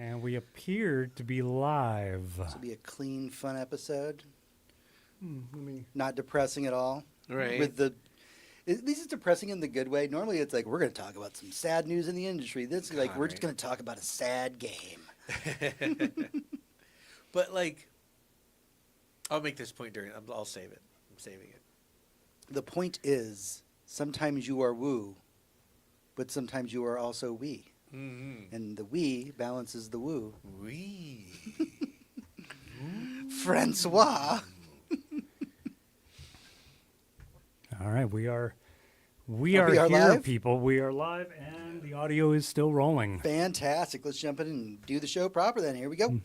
And we appear to be live. This will be a clean, fun episode. Let me... Not depressing at all. Right. At least it's depressing in the good way. Normally it's like, we're going to talk about some sad news in the industry. This is like, we're just going to talk about a sad game. But, like, I'll make this point I'll save it. I'm saving it. The point is, sometimes you are woo, but sometimes you are also we. Mm-hmm. And the we balances the woo. We. Francois. All right, we are we here, live? people. We are live, and the audio is still rolling. Fantastic. Let's jump in and do the show proper then. Here we go.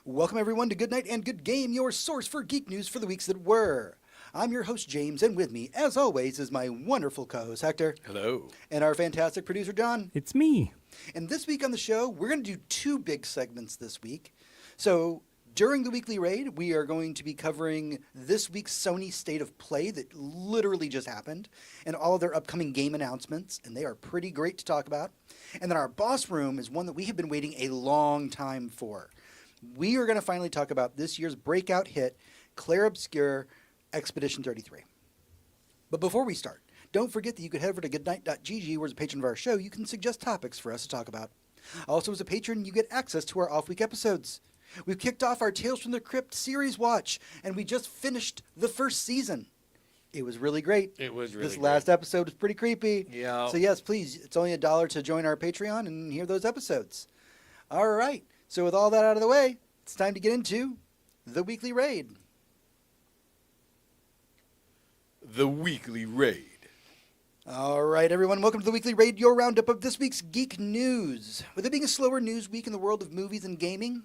Welcome, everyone, to Good Night and Good Game, your source for geek news for the weeks that were. I'm your host, James, and with me, as always, is my wonderful co-host, Hector. Hello. And our fantastic producer, John. It's me. And this week on the show, we're going to do two big segments this week. So during the weekly raid, we are going to be covering this week's Sony State of Play that literally just happened, and all of their upcoming game announcements, and they are pretty great to talk about. And then our boss room is one that we have been waiting a long time for. We are going to finally talk about this year's breakout hit, Claire Obscure Expedition 33. But before we start, don't forget that you could head over to goodnight.gg, where as a patron of our show, you can suggest topics for us to talk about. Also, as a patron, you get access to our off-week episodes. We've kicked off our Tales from the Crypt series watch, and we just finished the first season. It was really great. It was really This great. last episode was pretty creepy. Yeah. So yes, please, it's only $1 to join our Patreon and hear those episodes. All right. So with all that out of the way, it's time to get into the weekly raid. The weekly raid. All right, everyone, welcome to the Weekly Raid, your roundup of this week's geek news. With it being a slower news week in the world of movies and gaming,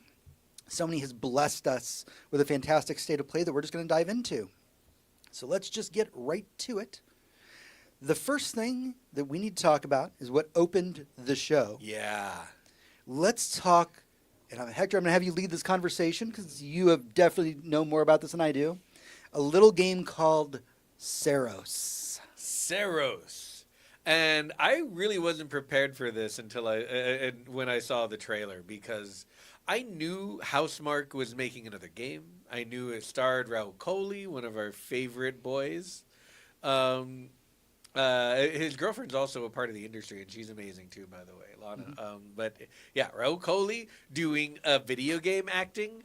Sony has blessed us with a fantastic state of play that we're just going to dive into. So let's just get right to it. The first thing that we need to talk about is what opened the show. Yeah. Let's talk, and Hector, I'm going to have you lead this conversation because you have definitely know more about this than I do. A little game called Saros. Saros. And I really wasn't prepared for this until when I saw the trailer, because I knew Housemarque was making another game. I knew it starred Raul Coley, one of our favorite boys. His girlfriend's also a part of the industry, and she's amazing too, by the way, Lana. Mm-hmm. But yeah, Raul Coley doing video game acting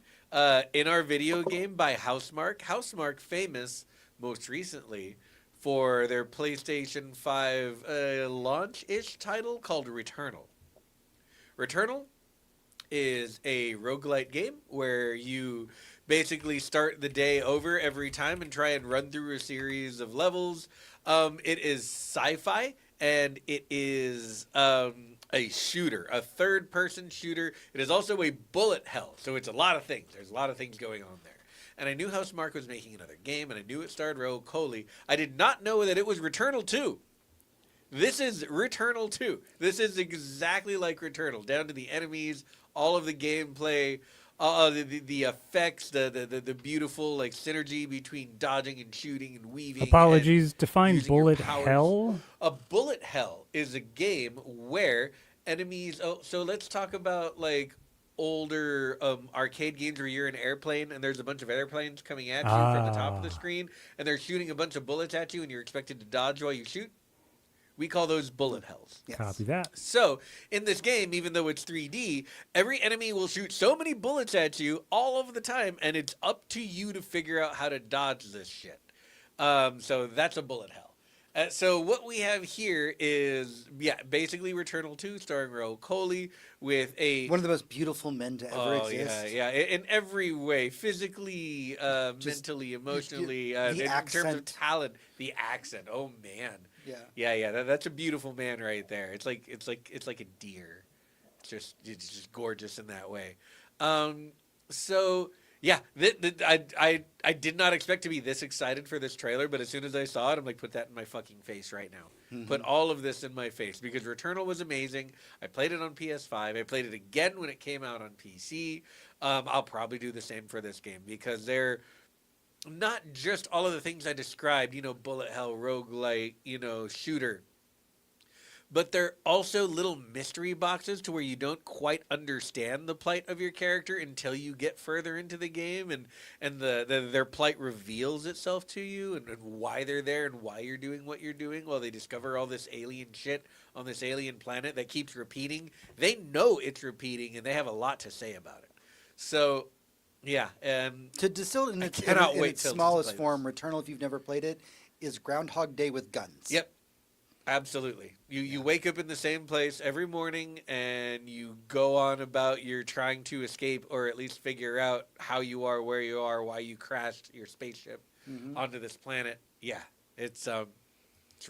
in our video game by Housemarque. Housemarque famous most recently for their PlayStation 5 launch-ish title called Returnal. Returnal is a roguelite game where you basically start the day over every time and try and run through a series of levels. It is sci-fi, and it is a shooter, a third-person shooter. It is also a bullet hell, so it's a lot of things. There's a lot of things going on there. And I knew Housemarque was making another game, and I knew it starred Raul Coley. I did not know that it was Returnal 2. This is Returnal 2. This is exactly like Returnal, down to the enemies, all of the gameplay, the effects, the beautiful like synergy between dodging and shooting and weaving. Apologies, and define using your bullet powers. hell. A bullet hell is a game where enemies. Oh, so let's talk about like older arcade games where you're in an airplane and there's a bunch of airplanes coming at you from the top of the screen, and they're shooting a bunch of bullets at you, and you're expected to dodge while you shoot. We call those bullet hells. Yes. Copy that. So, in this game, even though it's 3D, every enemy will shoot so many bullets at you all of the time, and it's up to you to figure out how to dodge this shit. So that's a bullet hell. So what we have here is, basically Returnal 2, starring Raul Coley, with One of the most beautiful men to ever exist. Yeah, in every way, physically, mentally, emotionally, the in terms of accent. talent, the accent. Oh man. Yeah. Yeah. That's a beautiful man right there. It's like a deer. It's just gorgeous in that way. So yeah, I did not expect to be this excited for this trailer, but as soon as I saw it, I'm like, put that in my fucking face right now. Mm-hmm. Put all of this in my face, because Returnal was amazing. I played it on PS5. I played it again when it came out on PC. I'll probably do the same for this game, because they're not just all of the things I described, bullet hell, roguelite, shooter. but they're also little mystery boxes to where you don't quite understand the plight of your character until you get further into the game, and their plight reveals itself to you, and why they're there and why you're doing what you're doing while they discover all this alien shit on this alien planet that keeps repeating. They know it's repeating, and they have a lot to say about it. So, yeah. To distill it in its, cannot in wait its till to smallest play form, Returnal, if you've never played it, is Groundhog Day with guns. Yep. Absolutely. You wake up in the same place every morning and you go on about your trying to escape or at least figure out how you are, where you are, why you crashed your spaceship onto this planet. Yeah. It's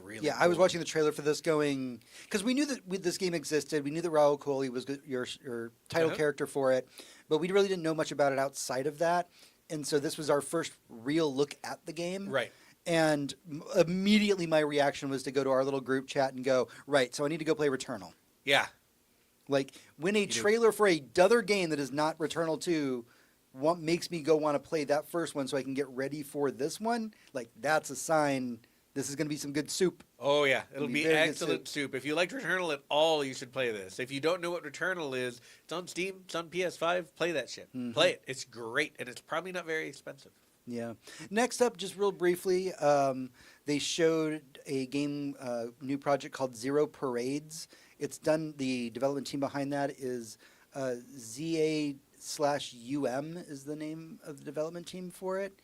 really Yeah, cool. I was watching the trailer for this going because we knew that this game existed. We knew that Raul Coley was your title character for it, but we really didn't know much about it outside of that. And so this was our first real look at the game. Right. And immediately my reaction was to go to our little group chat and go, right, so I need to go play Returnal. Yeah. Like, when a trailer for another game that is not Returnal 2 makes me go want to play that first one so I can get ready for this one, like, that's a sign this is going to be some good soup. Oh, yeah. It'll be very good excellent soup. If you liked Returnal at all, you should play this. If you don't know what Returnal is, it's on Steam, it's on PS5. Play that shit. Play it. It's great, and it's probably not very expensive. Yeah. Next up, just real briefly, they showed a game, new project called Zero Parades. It's done, the development team behind that is ZA/UM is the name of the development team for it.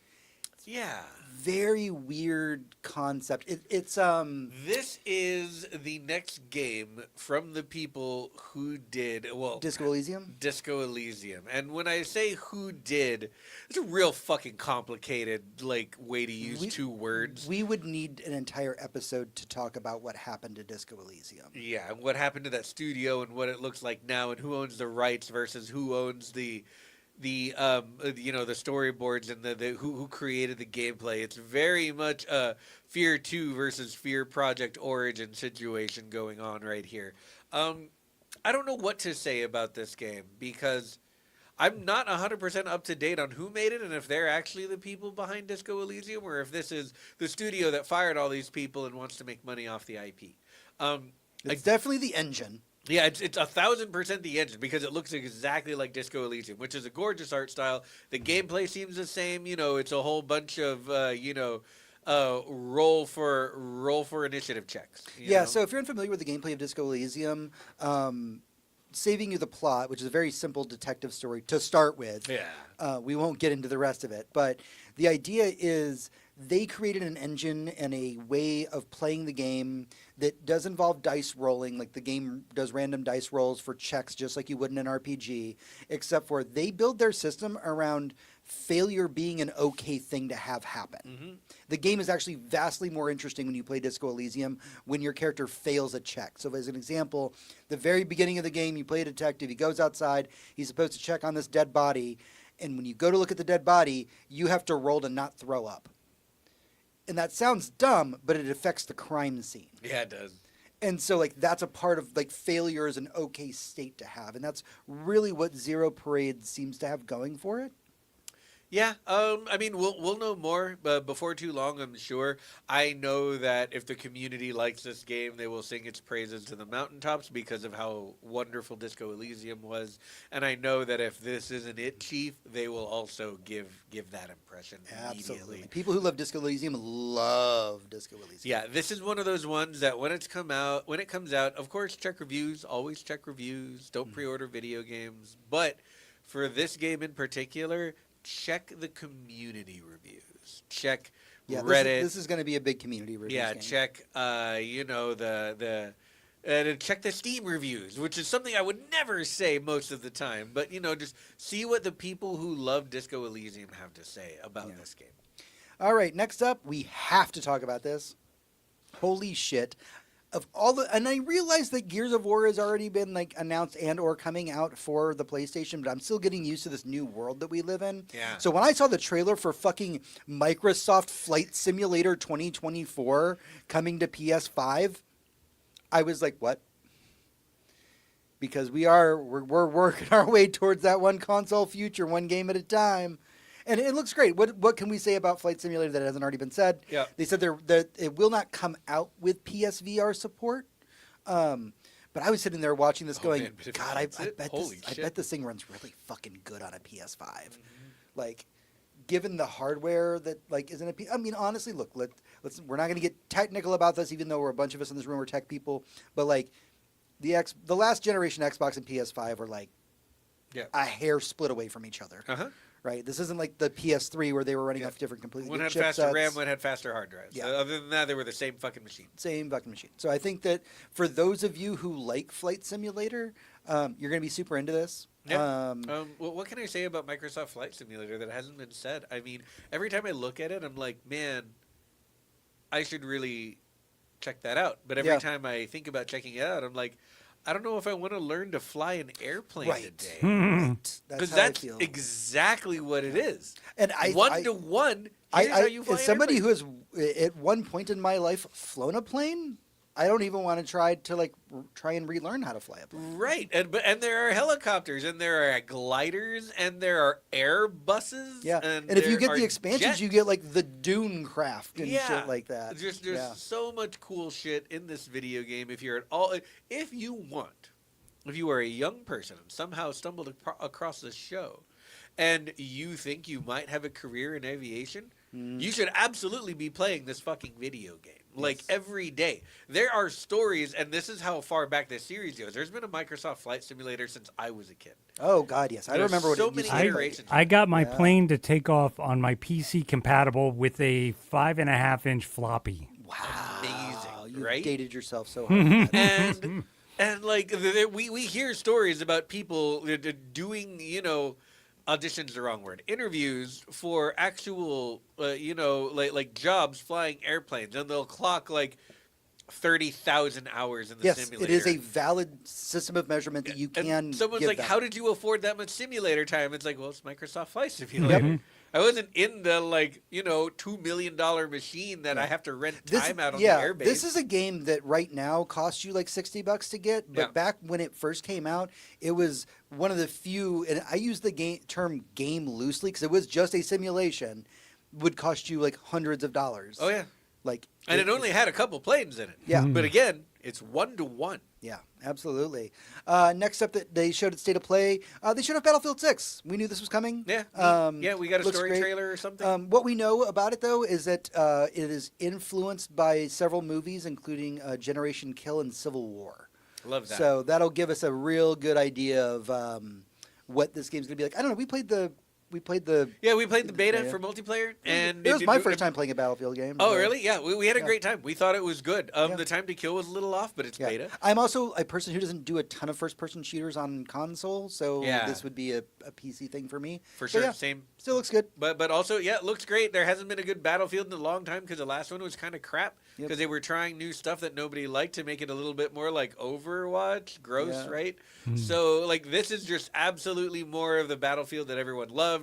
Yeah. Very weird concept. It's This is the next game from the people who did, well, Disco Elysium. Disco Elysium. And when I say who did, it's a real fucking complicated, like, way to use two words. We would need an entire episode to talk about what happened to Disco Elysium. Yeah, and what happened to that studio and what it looks like now and who owns the rights versus who owns the storyboards and the who created the gameplay. It's very much a Fear 2 versus Fear Project Origin situation going on right here. I don't know what to say about this game because I'm not 100% up to date on who made it and if they're actually the people behind Disco Elysium or if this is the studio that fired all these people and wants to make money off the IP. It's definitely the engine. Yeah, it's 1,000% the engine because it looks exactly like Disco Elysium, which is a gorgeous art style. The gameplay seems the same. You know, it's a whole bunch of roll for initiative checks. You know? So if you're unfamiliar with the gameplay of Disco Elysium, saving you the plot, which is a very simple detective story to start with. Yeah. We won't get into the rest of it, but the idea is they created an engine and a way of playing the game that does involve dice rolling, like the game does random dice rolls for checks just like you would in an RPG, except for they build their system around failure being an okay thing to have happen. The game is actually vastly more interesting when you play Disco Elysium when your character fails a check. So as an example, the very beginning of the game, you play a detective, he goes outside, he's supposed to check on this dead body, and when you go to look at the dead body, you have to roll to not throw up. And that sounds dumb, but it affects the crime scene. Yeah, it does. And so, like, that's a part of, like, failure is an okay state to have. And that's really what Zero Parade seems to have going for it. Yeah, I mean, we'll know more before too long, I'm sure. I know that if the community likes this game, they will sing its praises to the mountaintops because of how wonderful Disco Elysium was. And I know that if this isn't it, Chief, they will also give that impression Absolutely. immediately. People who love Disco Elysium love Disco Elysium. Yeah, this is one of those ones that when it comes out, of course, check reviews. Always check reviews. Don't pre-order video games. But for this game in particular, check the community reviews. Check Reddit. This is going to be a big community review. Yeah, game. check check the Steam reviews, which is something I would never say most of the time. But just see what the people who love Disco Elysium have to say about this game. All right, next up, we have to talk about this. Holy shit. And I realize that Gears of War has already been like announced and or coming out for the PlayStation, but I'm still getting used to this new world that we live in. Yeah. So when I saw the trailer for fucking Microsoft Flight Simulator 2024 coming to PS5, I was like, what? Because we're working our way towards that one console future, one game at a time. And it looks great. What can we say about Flight Simulator that hasn't already been said? Yeah. They said that it will not come out with PSVR support, But I was sitting there watching this, going, man, but if it God, hits I it, bet holy I shit. bet this thing runs really fucking good on a PS5. Like, given the hardware that like isn't I mean, honestly, look, let's we're not going to get technical about this, even though we're a bunch of us in this room are tech people. But like, the last generation Xbox and PS5 were like a hair split away from each other. Right, this isn't like the PS3 where they were running off different completely One had different faster chipsets. RAM, one had faster hard drives. Yeah. Other than that, they were the same fucking machine. Same fucking machine. So I think that for those of you who like Flight Simulator, you're going to be super into this. Yeah. Well, what can I say about Microsoft Flight Simulator that hasn't been said? I mean, every time I look at it, I'm like, man, I should really check that out. But every time I think about checking it out, I'm like, I don't know if I want to learn to fly an airplane today. Right. Because how I that's feel. exactly what it is. And One to one, here's how you fly as an somebody airplane. who has at one point in my life flown a plane, I don't even want to try and relearn how to fly a plane. Right, and there are helicopters, and there are gliders, and there are Airbuses. Yeah, and if you there get are the expansions, jets. you get like the Dune craft and shit like that. There's Yeah. so much cool shit in this video game. If you're at all, if you are a young person and somehow stumbled across this show, and you think you might have a career in aviation, you should absolutely be playing this fucking video game. Like every day. There are stories, and this is how far back this series goes. There's been a Microsoft Flight Simulator since I was a kid. Oh God, yes, I There's remember what so it used many to be like. iterations. I got my plane to take off on my PC compatible with a 5.5-inch floppy. Wow, Amazing, you right? dated yourself so hard. And like we hear stories about people doing, auditions the wrong word, interviews for actual like jobs flying airplanes, and they'll clock like 30,000 hours in the Yes, simulator. it is a valid system of measurement that you And can. someone's give like, them. how did you afford that much simulator time? It's like, well, it's Microsoft Flight Simulator. I wasn't in the $2 million machine that I have to rent time out on the airbase. This is a game that right now costs you like $60 to get, but Yeah. back when it first came out, it was one of the few, and I use the term game loosely because it was just a simulation, would cost you like hundreds of dollars. Oh yeah, Like, and it only had a couple planes in it. Yeah. but again, it's 1-to-1. Yeah, absolutely. Next up, that they showed at State of Play, they showed off Battlefield 6. We knew this was coming. Yeah, yeah, we got a looks story great. trailer or something. What we know about it, though, is that it is influenced by several movies, including Generation Kill and Civil War. Love that. So that'll give us a real good idea of what this game's going to be like. I don't know. We played the we played the beta Yeah. for multiplayer, and it was my first time playing a Battlefield game. Oh, so- really? Yeah, we had a Yeah. great time. We thought it was good. Yeah. The time to kill was a little off, but it's Yeah. beta. I'm also a person who doesn't do a ton of first-person shooters on console, so Yeah. this would be a PC thing for me. For So, sure, yeah, same. still looks good. But also, yeah, it looks great. There hasn't been a good Battlefield in a long time because the last one was kind of crap Yep. because they were trying new stuff that nobody liked to make it a little bit more like Overwatch. Gross, Yeah. right? So, like, this is just absolutely more of the Battlefield that everyone loved.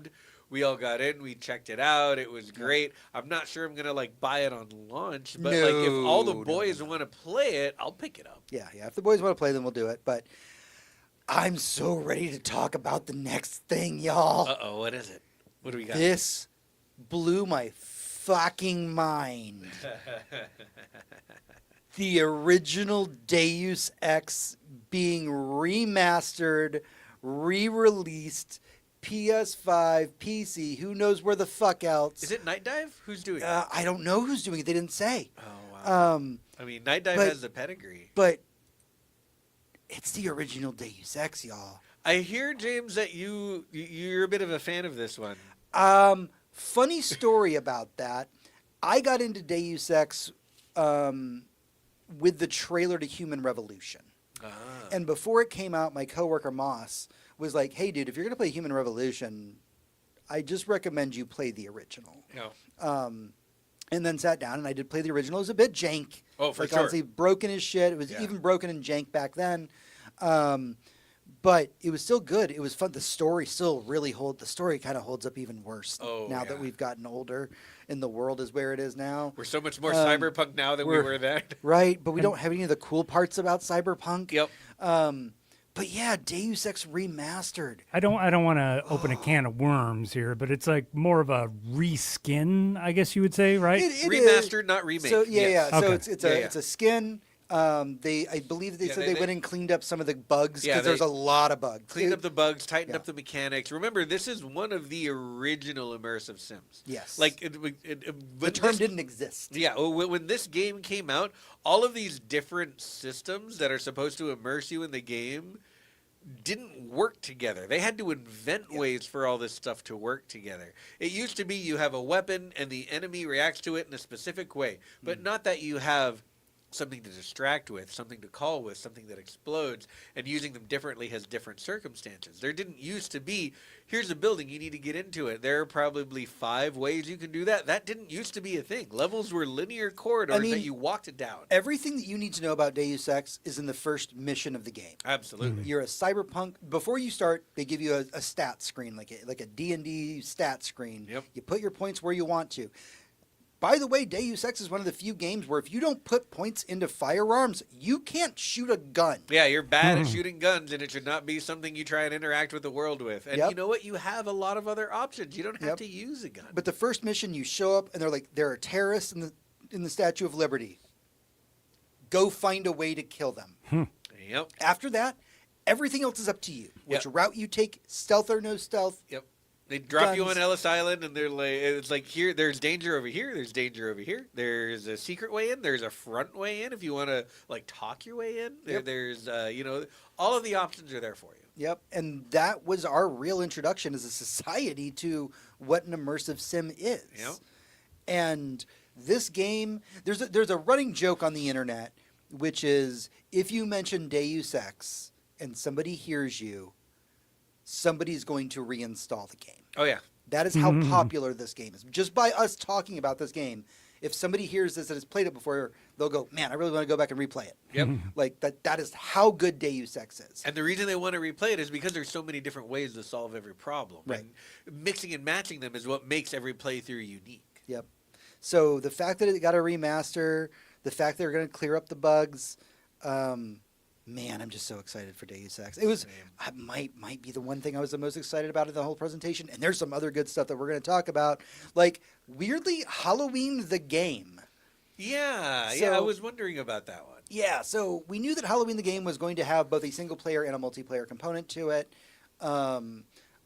We all got in. We checked it out. It was great. I'm not sure I'm going to, like, buy it on launch. But, like, if all the No, boys want to play it, I'll pick it up. Yeah. If the boys want to play, then we'll do it. But I'm so ready to talk about the next thing, y'all. Uh-oh, what is it? What do we got? This blew my fucking mind. The original Deus Ex being remastered, re-released, PS5, PC, who knows where the fuck else. Is it Night Dive? Who's doing it? I don't know who's doing it. They didn't say. Oh, wow. Um, I mean, Night Dive but- has the pedigree. but it's the original Deus Ex, y'all. I hear, James, that you're a bit of a fan of this one. Funny story about that. I got into Deus Ex with the trailer to Human Revolution. And before it came out, my coworker Moss was like, "Hey, dude, if you're gonna play Human Revolution, I just recommend you play the original." No. And then sat down and I did play the original. It was a bit jank. Oh, for like, sure. honestly, broken as shit. It was Yeah. even broken and jank back then. But it was still good. It was fun. The story still really the story kind of holds up even worse Oh, now yeah. that we've gotten older and the world is where it is now. We're so much more Um, cyberpunk now than we were then. Right, but we don't have any of the cool parts about Cyberpunk. Yep. But yeah, Deus Ex Remastered. I don't want to open a can of worms here, but it's like more of a reskin, I guess you would say, right? It is. Remastered, not remake. So yeah, Yes. yeah. So Okay. it's Yeah, a yeah. it's a skin. I believe they Yeah, said they went and cleaned up some of the bugs because Yeah, there's a lot of bugs. Cleaned up the bugs, tightened Yeah. up the mechanics. Remember, this is one of the original immersive sims. Yes. Like the when term this- didn't exist. Yeah, when this game came out, all of these different systems that are supposed to immerse you in the game didn't work together. They had to invent ways for all this stuff to work together. It used to be you have a weapon and the enemy reacts to it in a specific way, but not that you have something to distract with, something to call with, something that explodes, and using them differently has different circumstances. There didn't used to be, here's a building, you need to get into it. There are probably 5 ways you can do that. That didn't used to be a thing. Levels were linear corridors that you walked it down. Everything that you need to know about Deus Ex is in the first mission of the game. Absolutely. You're a cyberpunk. Before you start, they give you a stat screen, like a D&D stat screen. Yep. You put your points where you want to. By the way, Deus Ex is one of the few games where if you don't put points into firearms, you can't shoot a gun. Yeah, you're bad at shooting guns, and it should not be something you try and interact with the world with. And you know what? You have a lot of other options. You don't have to use a gun. But the first mission, you show up and they're like, there are terrorists in the Statue of Liberty. Go find a way to kill them. Yep. After that, everything else is up to you. Which Yep. route you take, stealth or no stealth. Yep. They drop you Guns. on Ellis Island, and they're like, it's like here. There's danger over here. There's danger over here. There's a secret way in. There's a front way in if you want to like talk your way in. Yep. There's all of the options are there for you. Yep, and that was our real introduction as a society to what an immersive sim is. Yep. And this game, there's a running joke on the internet, which is if you mention Deus Ex and somebody hears you, somebody's going to reinstall the game. Oh yeah. That is how popular this game is. Just by us talking about this game, if somebody hears this and has played it before, they'll go, man, I really want to go back and replay it. Yep. Like that is how good Deus Ex is. And the reason they want to replay it is because there's so many different ways to solve every problem. Right. And mixing and matching them is what makes every playthrough unique. Yep. So the fact that it got a remaster, the fact that they're going to clear up the bugs, man, I'm just so excited for Deus Ex. It was Same. might be the one thing I was the most excited about in the whole presentation. And there's some other good stuff that we're going to talk about, like weirdly Halloween the game. Yeah, So- I was wondering about that one. Yeah, so we knew that Halloween the game was going to have both a single player and a multiplayer component to it.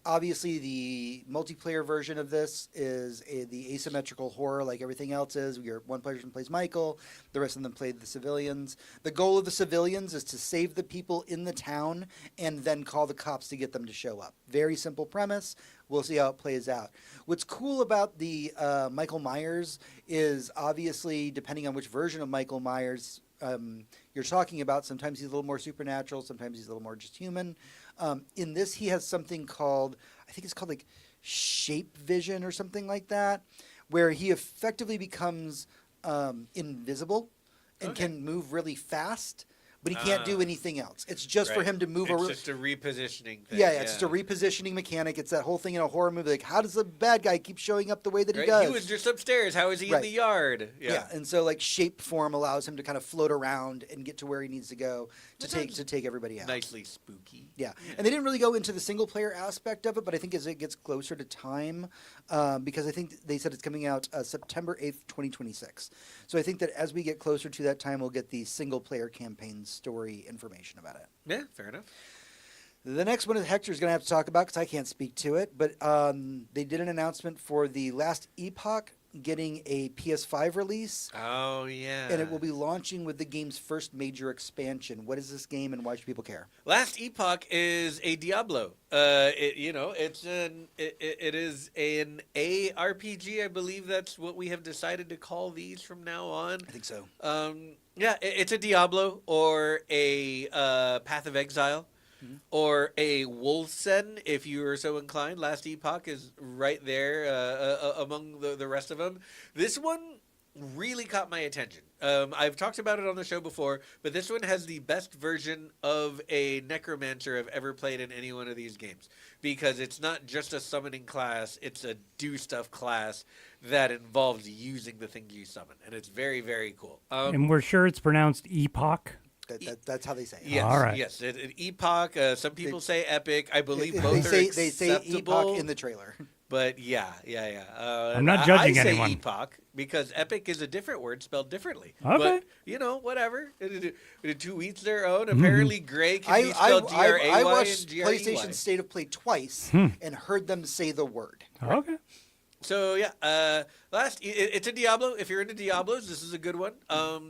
Obviously, the multiplayer version of this is the asymmetrical horror like everything else is. One person plays Michael, the rest of them play the civilians. The goal of the civilians is to save the people in the town and then call the cops to get them to show up. Very simple premise. We'll see how it plays out. What's cool about the Michael Myers is obviously, depending on which version of Michael Myers you're talking about, sometimes he's a little more supernatural, sometimes he's a little more just human. In this, he has something called, I think it's called like shape vision or something like that, where he effectively becomes invisible and can move really fast, but he can't do anything else. It's just for Right. him to move It's around. just a repositioning thing. Yeah, it's just a repositioning mechanic. It's that whole thing in a horror movie. Like, how does the bad guy keep showing up the way that he Right? does? He was just upstairs. How is he in Right. the yard? Yeah, and so like shape form allows him to kind of float around and get to where he needs to go to That take everybody out. Nicely spooky. Yeah, and they didn't really go into the single player aspect of it, but I think as it gets closer to time, because I think they said it's coming out September 8th, 2026. So I think that as we get closer to that time, we'll get the single player campaign story information about it. Yeah, fair enough. The next one Hector's going to have to talk about because I can't speak to it, but they did an announcement for the Last Epoch getting a PS5 release. Oh yeah. And it will be launching with the game's first major expansion. What is this game, and why should people care? Last Epoch is a Diablo. It is an ARPG. I believe that's what we have decided to call these from now on. I think so. It's a Diablo or a Path of Exile. Or a Wolfsen, if you are so inclined. Last Epoch is right there among the rest of them. This one really caught my attention. I've talked about it on the show before, but this one has the best version of a necromancer I've ever played in any one of these games. Because it's not just a summoning class, it's a do stuff class that involves using the things you summon. And it's very, very cool. And we're sure it's pronounced Epoch. That's how they say it. Yes, All right. yes. Epoch. Some people say epic. I believe They both are say Epoch acceptable. in the trailer. But yeah. I'm not judging I say anyone. epoch because epic is a different word spelled differently. Okay. But whatever. To each their own. Apparently, gray can be I spelled G-R-A-Y I and watched G-R-E-Y. PlayStation State of Play twice and heard them say the word. Okay. So yeah, it's a Diablo. If you're into Diablos, this is a good one.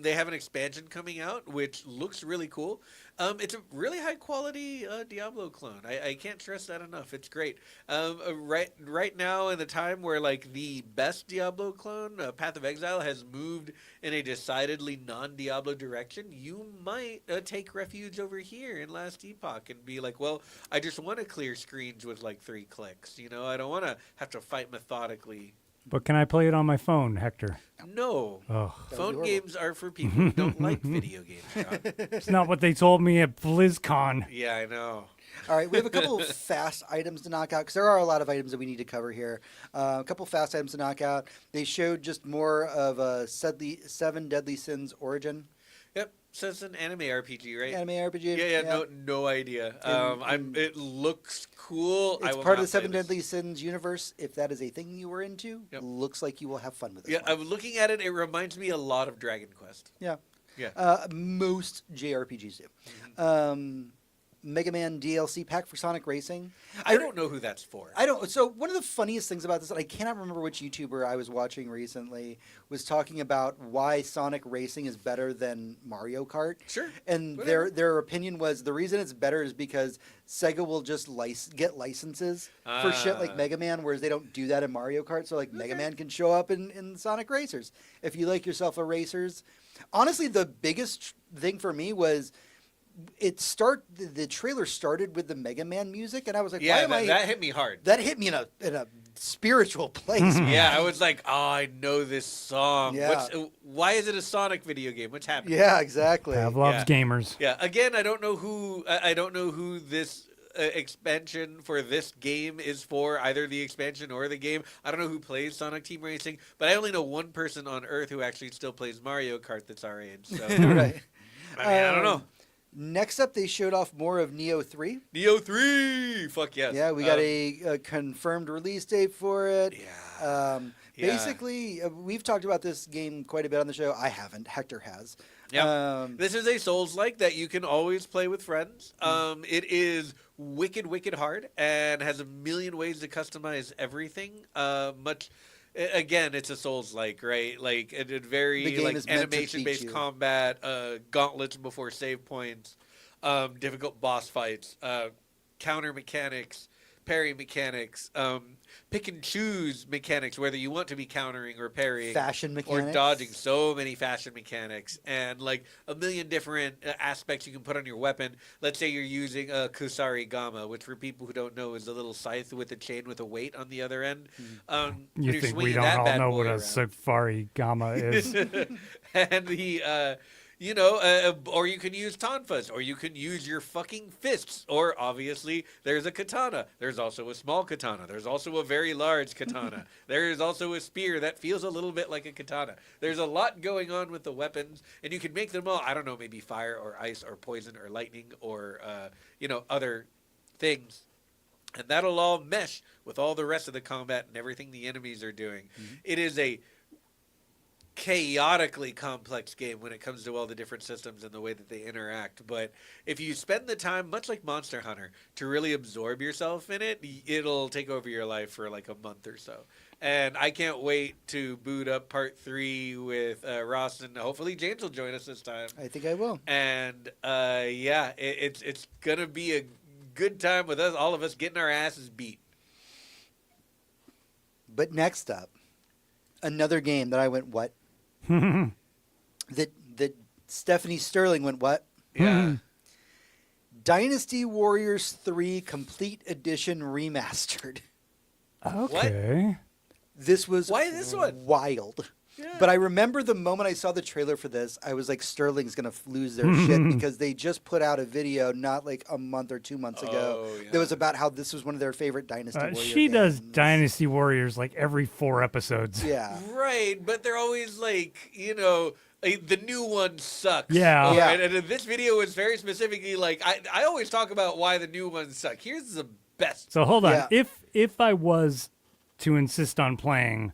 They have an expansion coming out, which looks really cool. It's a really high quality Diablo clone. I can't stress that enough. It's great. Right now, in the time where like the best Diablo clone, Path of Exile, has moved in a decidedly non-Diablo direction, you might take refuge over here in Last Epoch and be like, well, I just want to clear screens with like 3 clicks. You know, I don't want to have to fight methodically. But can I play it on my phone, Hector? No. Oh, Phone games are for people who don't like video games, John. it's not what they told me at BlizzCon. Yeah, I know. All right, we have a couple of fast items to knock out because there are a lot of items that we need to cover here. A couple fast items to knock out. They showed just more of a Seven Deadly Sins origin. Yep. So it's an anime RPG, right? Anime RPG. Yeah. No idea. It looks cool. It's I will part of not the Seven play this. Deadly Sins universe. If that is a thing you were into, Yep. looks like you will have fun with it. Yeah, I'm looking at it. It reminds me a lot of Dragon Quest. Yeah. Yeah. Most JRPGs do. Mm-hmm. Mega Man DLC pack for Sonic Racing. I don't know who that's for. I don't. So one of the funniest things about this, and I cannot remember which YouTuber I was watching recently, was talking about why Sonic Racing is better than Mario Kart. Sure. And Whatever. their opinion was the reason it's better is because Sega will just get licenses for shit like Mega Man, whereas they don't do that in Mario Kart. So like Mega Man can show up in Sonic Racers. If you like yourself a racers, honestly, the biggest thing for me was. The trailer started with the Mega Man music, and I was like, Yeah, why am that hit me hard. That hit me in a spiritual place. Yeah, I was like, oh, I know this song. Yeah. Why is it a Sonic video game? What's happening? Yeah, exactly. Pavlov's gamers. Yeah. Again, I don't know who this expansion for this game is for, either the expansion or the game. I don't know who plays Sonic Team Racing, but I only know one person on Earth who actually still plays Mario Kart that's our age. So Right. I don't know. Next up, they showed off more of Neo 3. Neo 3! Fuck yes. Yeah, we got a confirmed release date for it. Yeah. Basically, we've talked about this game quite a bit on the show. I haven't. Hector has. Yeah. This is a Souls-like that you can always play with friends. It is wicked hard and has a million ways to customize everything. Again, it's a Souls-like, right? Like it very game like is meant to teach animation-based you. combat, gauntlets before save points, difficult boss fights, counter mechanics, parry mechanics, pick and choose mechanics, whether you want to be countering or parrying, Fashion mechanics. or dodging. So many fashion mechanics, and like a million different aspects you can put on your weapon. Let's say you're using a Kusari Gama, which for people who don't know is a little scythe with a chain with a weight on the other end. You you're think we swinging don't that all bad know boy what a around. Safari Gamma is? And the or you can use tonfas, or you can use your fucking fists, or obviously there's a katana. There's also a small katana. There's also a very large katana. There is also a spear that feels a little bit like a katana. There's a lot going on with the weapons, and you can make them all, I don't know, maybe fire or ice or poison or lightning or other things. And that'll all mesh with all the rest of the combat and everything the enemies are doing. It is a chaotically complex game when it comes to all the different systems and the way that they interact. But if you spend the time, much like Monster Hunter, to really absorb yourself in it, it'll take over your life for like a month or so. And I can't wait to boot up part 3 with Ross, and hopefully James will join us this time. I think I will. And it's gonna be a good time with us, all of us getting our asses beat. But next up, another game that I went, what? that Stephanie Sterling went, what? Yeah. Dynasty Warriors 3 Complete Edition Remastered. Okay. This was Why this one? wild. Yeah. But I remember the moment I saw the trailer for this, I was like, Sterling's going to lose their shit because they just put out a video not like a month or 2 months ago that was about how this was one of their favorite Dynasty Warrior She does games. Dynasty Warriors like every 4 episodes. Yeah. Right, but they're always like, the new one sucks. Yeah. Yeah. And this video was very specifically like, I always talk about why the new ones suck. Here's the best. So hold on. Yeah. If I was to insist on playing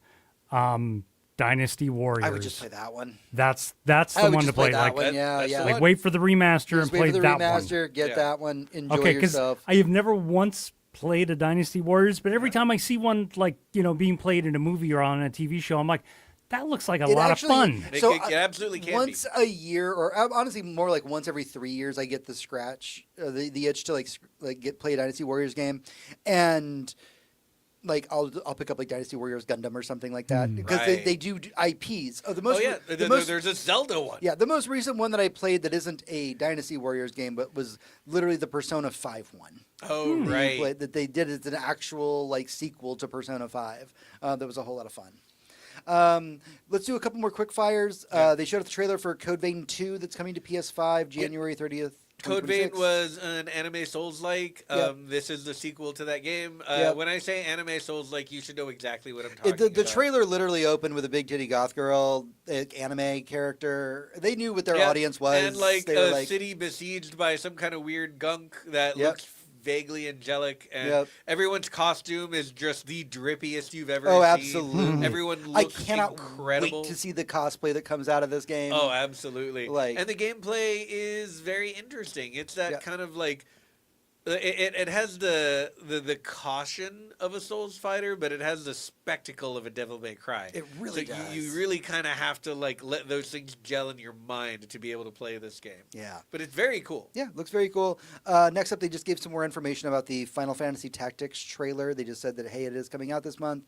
Dynasty Warriors. I would just play that one. That's I the would one to just play play. that Like, one. Yeah, that's the yeah. one. like wait for the remaster Just and wait play for the that remaster. one. Get Yeah. that one. Enjoy Okay, because yourself. I have never once played a Dynasty Warriors, but every time I see one like being played in a movie or on a TV show, I'm like, that looks like a It lot actually- of fun. It, So, it absolutely can once be. a year, or honestly more like once every 3 years, I get the scratch, the itch to like play a Dynasty Warriors game, and like I'll pick up like Dynasty Warriors Gundam or something like that because Right. they do IPs. Oh, There's a Zelda one. yeah, the most recent one that I played that isn't a Dynasty Warriors game, but was literally the Persona 5 one. Oh, right. That they did as an actual like sequel to Persona 5. That was a whole lot of fun. Let's do a couple more quick fires. They showed up the trailer for Code Vein 2 that's coming to PS5 January 30th. Code Vein 2026. was an anime Souls-like. Yep. This is the sequel to that game. Yep. When I say anime Souls-like, you should know exactly what I'm talking The about. trailer literally opened with a big titty goth girl, anime character. They knew what their Yeah, audience was. and like they were a like, city besieged by some kind of weird gunk that Yep. looks vaguely angelic, and Yep. everyone's costume is just the drippiest you've ever oh, seen. absolutely. Everyone I looks cannot incredible. wait to see the cosplay that comes out of this game. Oh, absolutely. Like- and the gameplay is very interesting. It's that Yeah. kind of like it has the caution of a Souls fighter, but it has the spectacle of a Devil May Cry. It really so does. You really kind of have to like let those things gel in your mind to be able to play this game. Yeah. But it's very cool. Yeah, looks very cool. Next up, they just gave some more information about the Final Fantasy Tactics trailer. They just said that, hey, it is coming out this month.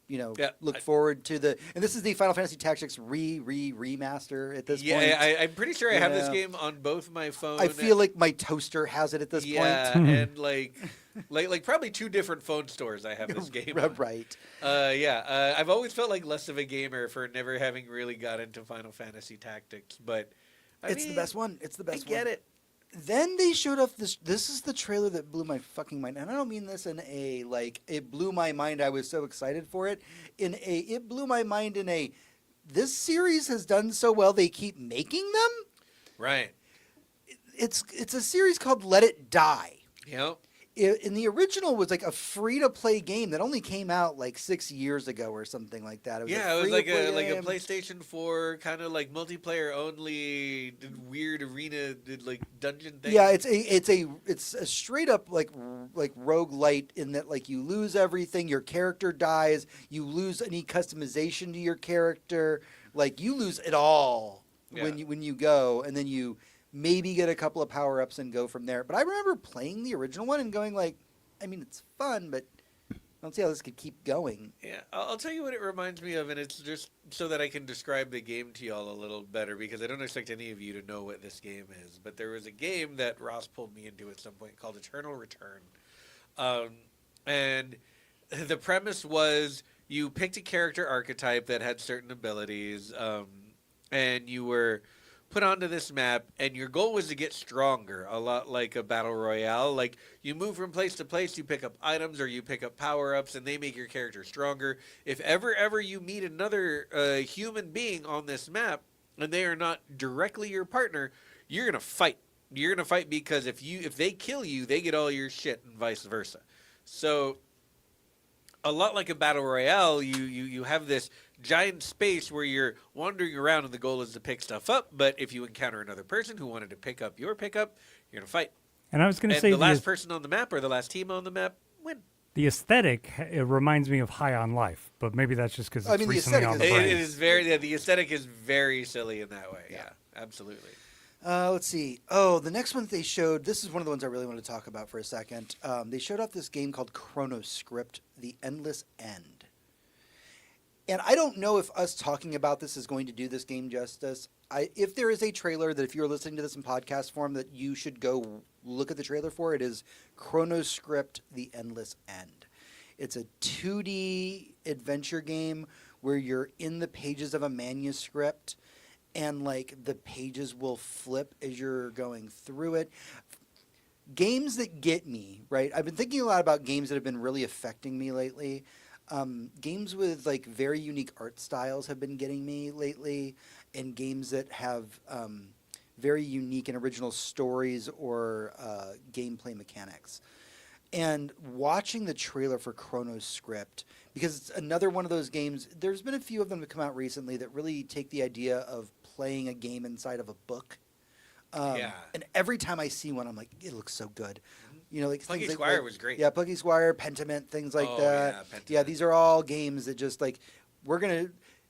Yeah, Look forward to the... And this is the Final Fantasy Tactics remaster at this point. Yeah, I'm pretty sure I have this Yeah. game on both my phone. I feel like my toaster has it at this yeah, point. and like probably two different phone stores I have this game on. Right. I've always felt like less of a gamer for never having really got into Final Fantasy Tactics, but It's the best one. It's the I best one. get it. Then they showed up this. This is the trailer that blew my fucking mind, and I don't mean this in a like it blew my mind. I was so excited for it. It blew my mind in a. This series has done so well. They keep making them. Right. It's a series called Let It Die. Yep. In the original was like a free to play game that only came out like 6 years ago or something like that. It was Yeah, it was like free-to-play a game. PlayStation 4 kind of like multiplayer only weird arena like dungeon thing. Yeah, it's a straight up like roguelite in that like you lose everything, your character dies, you lose any customization to your character, like you lose it all when you go, and then you maybe get a couple of power ups and go from there. But I remember playing the original one and going like, I mean it's fun, but I don't see how this could keep going. Yeah, I'll tell you what it reminds me of, and it's just so that I can describe the game to y'all a little better, because I don't expect any of you to know what this game is. But there was a game that Ross pulled me into at some point called Eternal Return. And the premise was you picked a character archetype that had certain abilities, and you were put onto this map, and your goal was to get stronger, a lot like a battle royale. Like, you move from place to place, you pick up items or you pick up power-ups, and they make your character stronger. If ever you meet another human being on this map, and they are not directly your partner, you're gonna fight. You're gonna fight because if they kill you, they get all your shit, and vice versa. So, a lot like a battle royale, you have this giant space where you're wandering around, and the goal is to pick stuff up. But if you encounter another person who wanted to pick up your pickup, you're gonna fight. And I was going to And say the last person on the map or the last team on the map win. the aesthetic, it reminds me of High on Life, but maybe that's just because it's I mean, the recently aesthetic on the is- brain. It is very the aesthetic is very silly in that way. Yeah, absolutely. Let's see. Oh, the next one they showed, this is one of the ones I really want to talk about for a second. They showed off this game called Chronoscript, The Endless End. And I don't know if us talking about this is going to do this game justice. If there is a trailer that if you're listening to this in podcast form that you should go look at the trailer for, it is Chronoscript, The Endless End. It's a 2D adventure game where you're in the pages of a manuscript, and like the pages will flip as you're going through it. Games that get me, right? I've been thinking a lot about games that have been really affecting me lately. Games with like very unique art styles have been getting me lately, and games that have very unique and original stories or gameplay mechanics. And watching the trailer for Chronos Script, because it's another one of those games, there's been a few of them that come out recently that really take the idea of playing a game inside of a book. Yeah. And every time I see one, I'm like, it looks so good. You know, like Plucky things Squire like, was great. Yeah, Plucky Squire, Pentiment, things like Oh, that. yeah, Yeah, Pentiment. these are all games that just like we're gonna.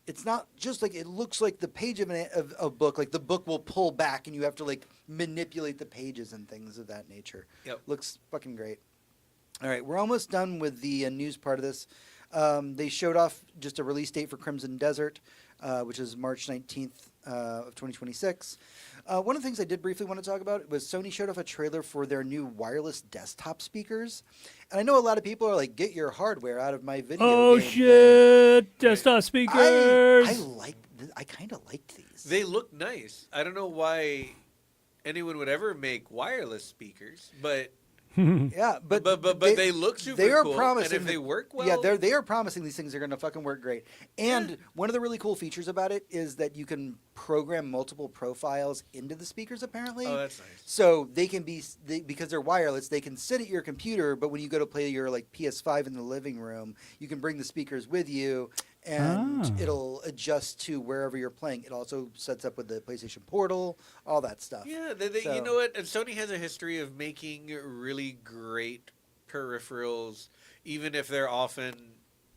It's not just like it looks like the page of a book. Like the book will pull back, and you have to like manipulate the pages and things of that nature. Yep. Looks fucking great. All right, we're almost done with the news part of this. They showed off just a release date for Crimson Desert, which is March 19th of 2026. One of the things I did briefly want to talk about was Sony showed off a trailer for their new wireless desktop speakers. And I know a lot of people are like, get your hardware out of my video Oh, game thing." shit. Desktop speakers. I kind of liked these. They look nice. I don't know why anyone would ever make wireless speakers, but Yeah, but they look super they are cool. promising And if they work well, yeah, they are promising these things are going to fucking work great. And one of the really cool features about it is that you can program multiple profiles into the speakers. Apparently, oh, that's nice. so they can because they're wireless. They can sit at your computer, but when you go to play your like PS5 in the living room, you can bring the speakers with you, and it'll adjust to wherever you're playing. It also sets up with the PlayStation Portal, all that stuff. Yeah, So- you know what? And Sony has a history of making really great peripherals, even if they're often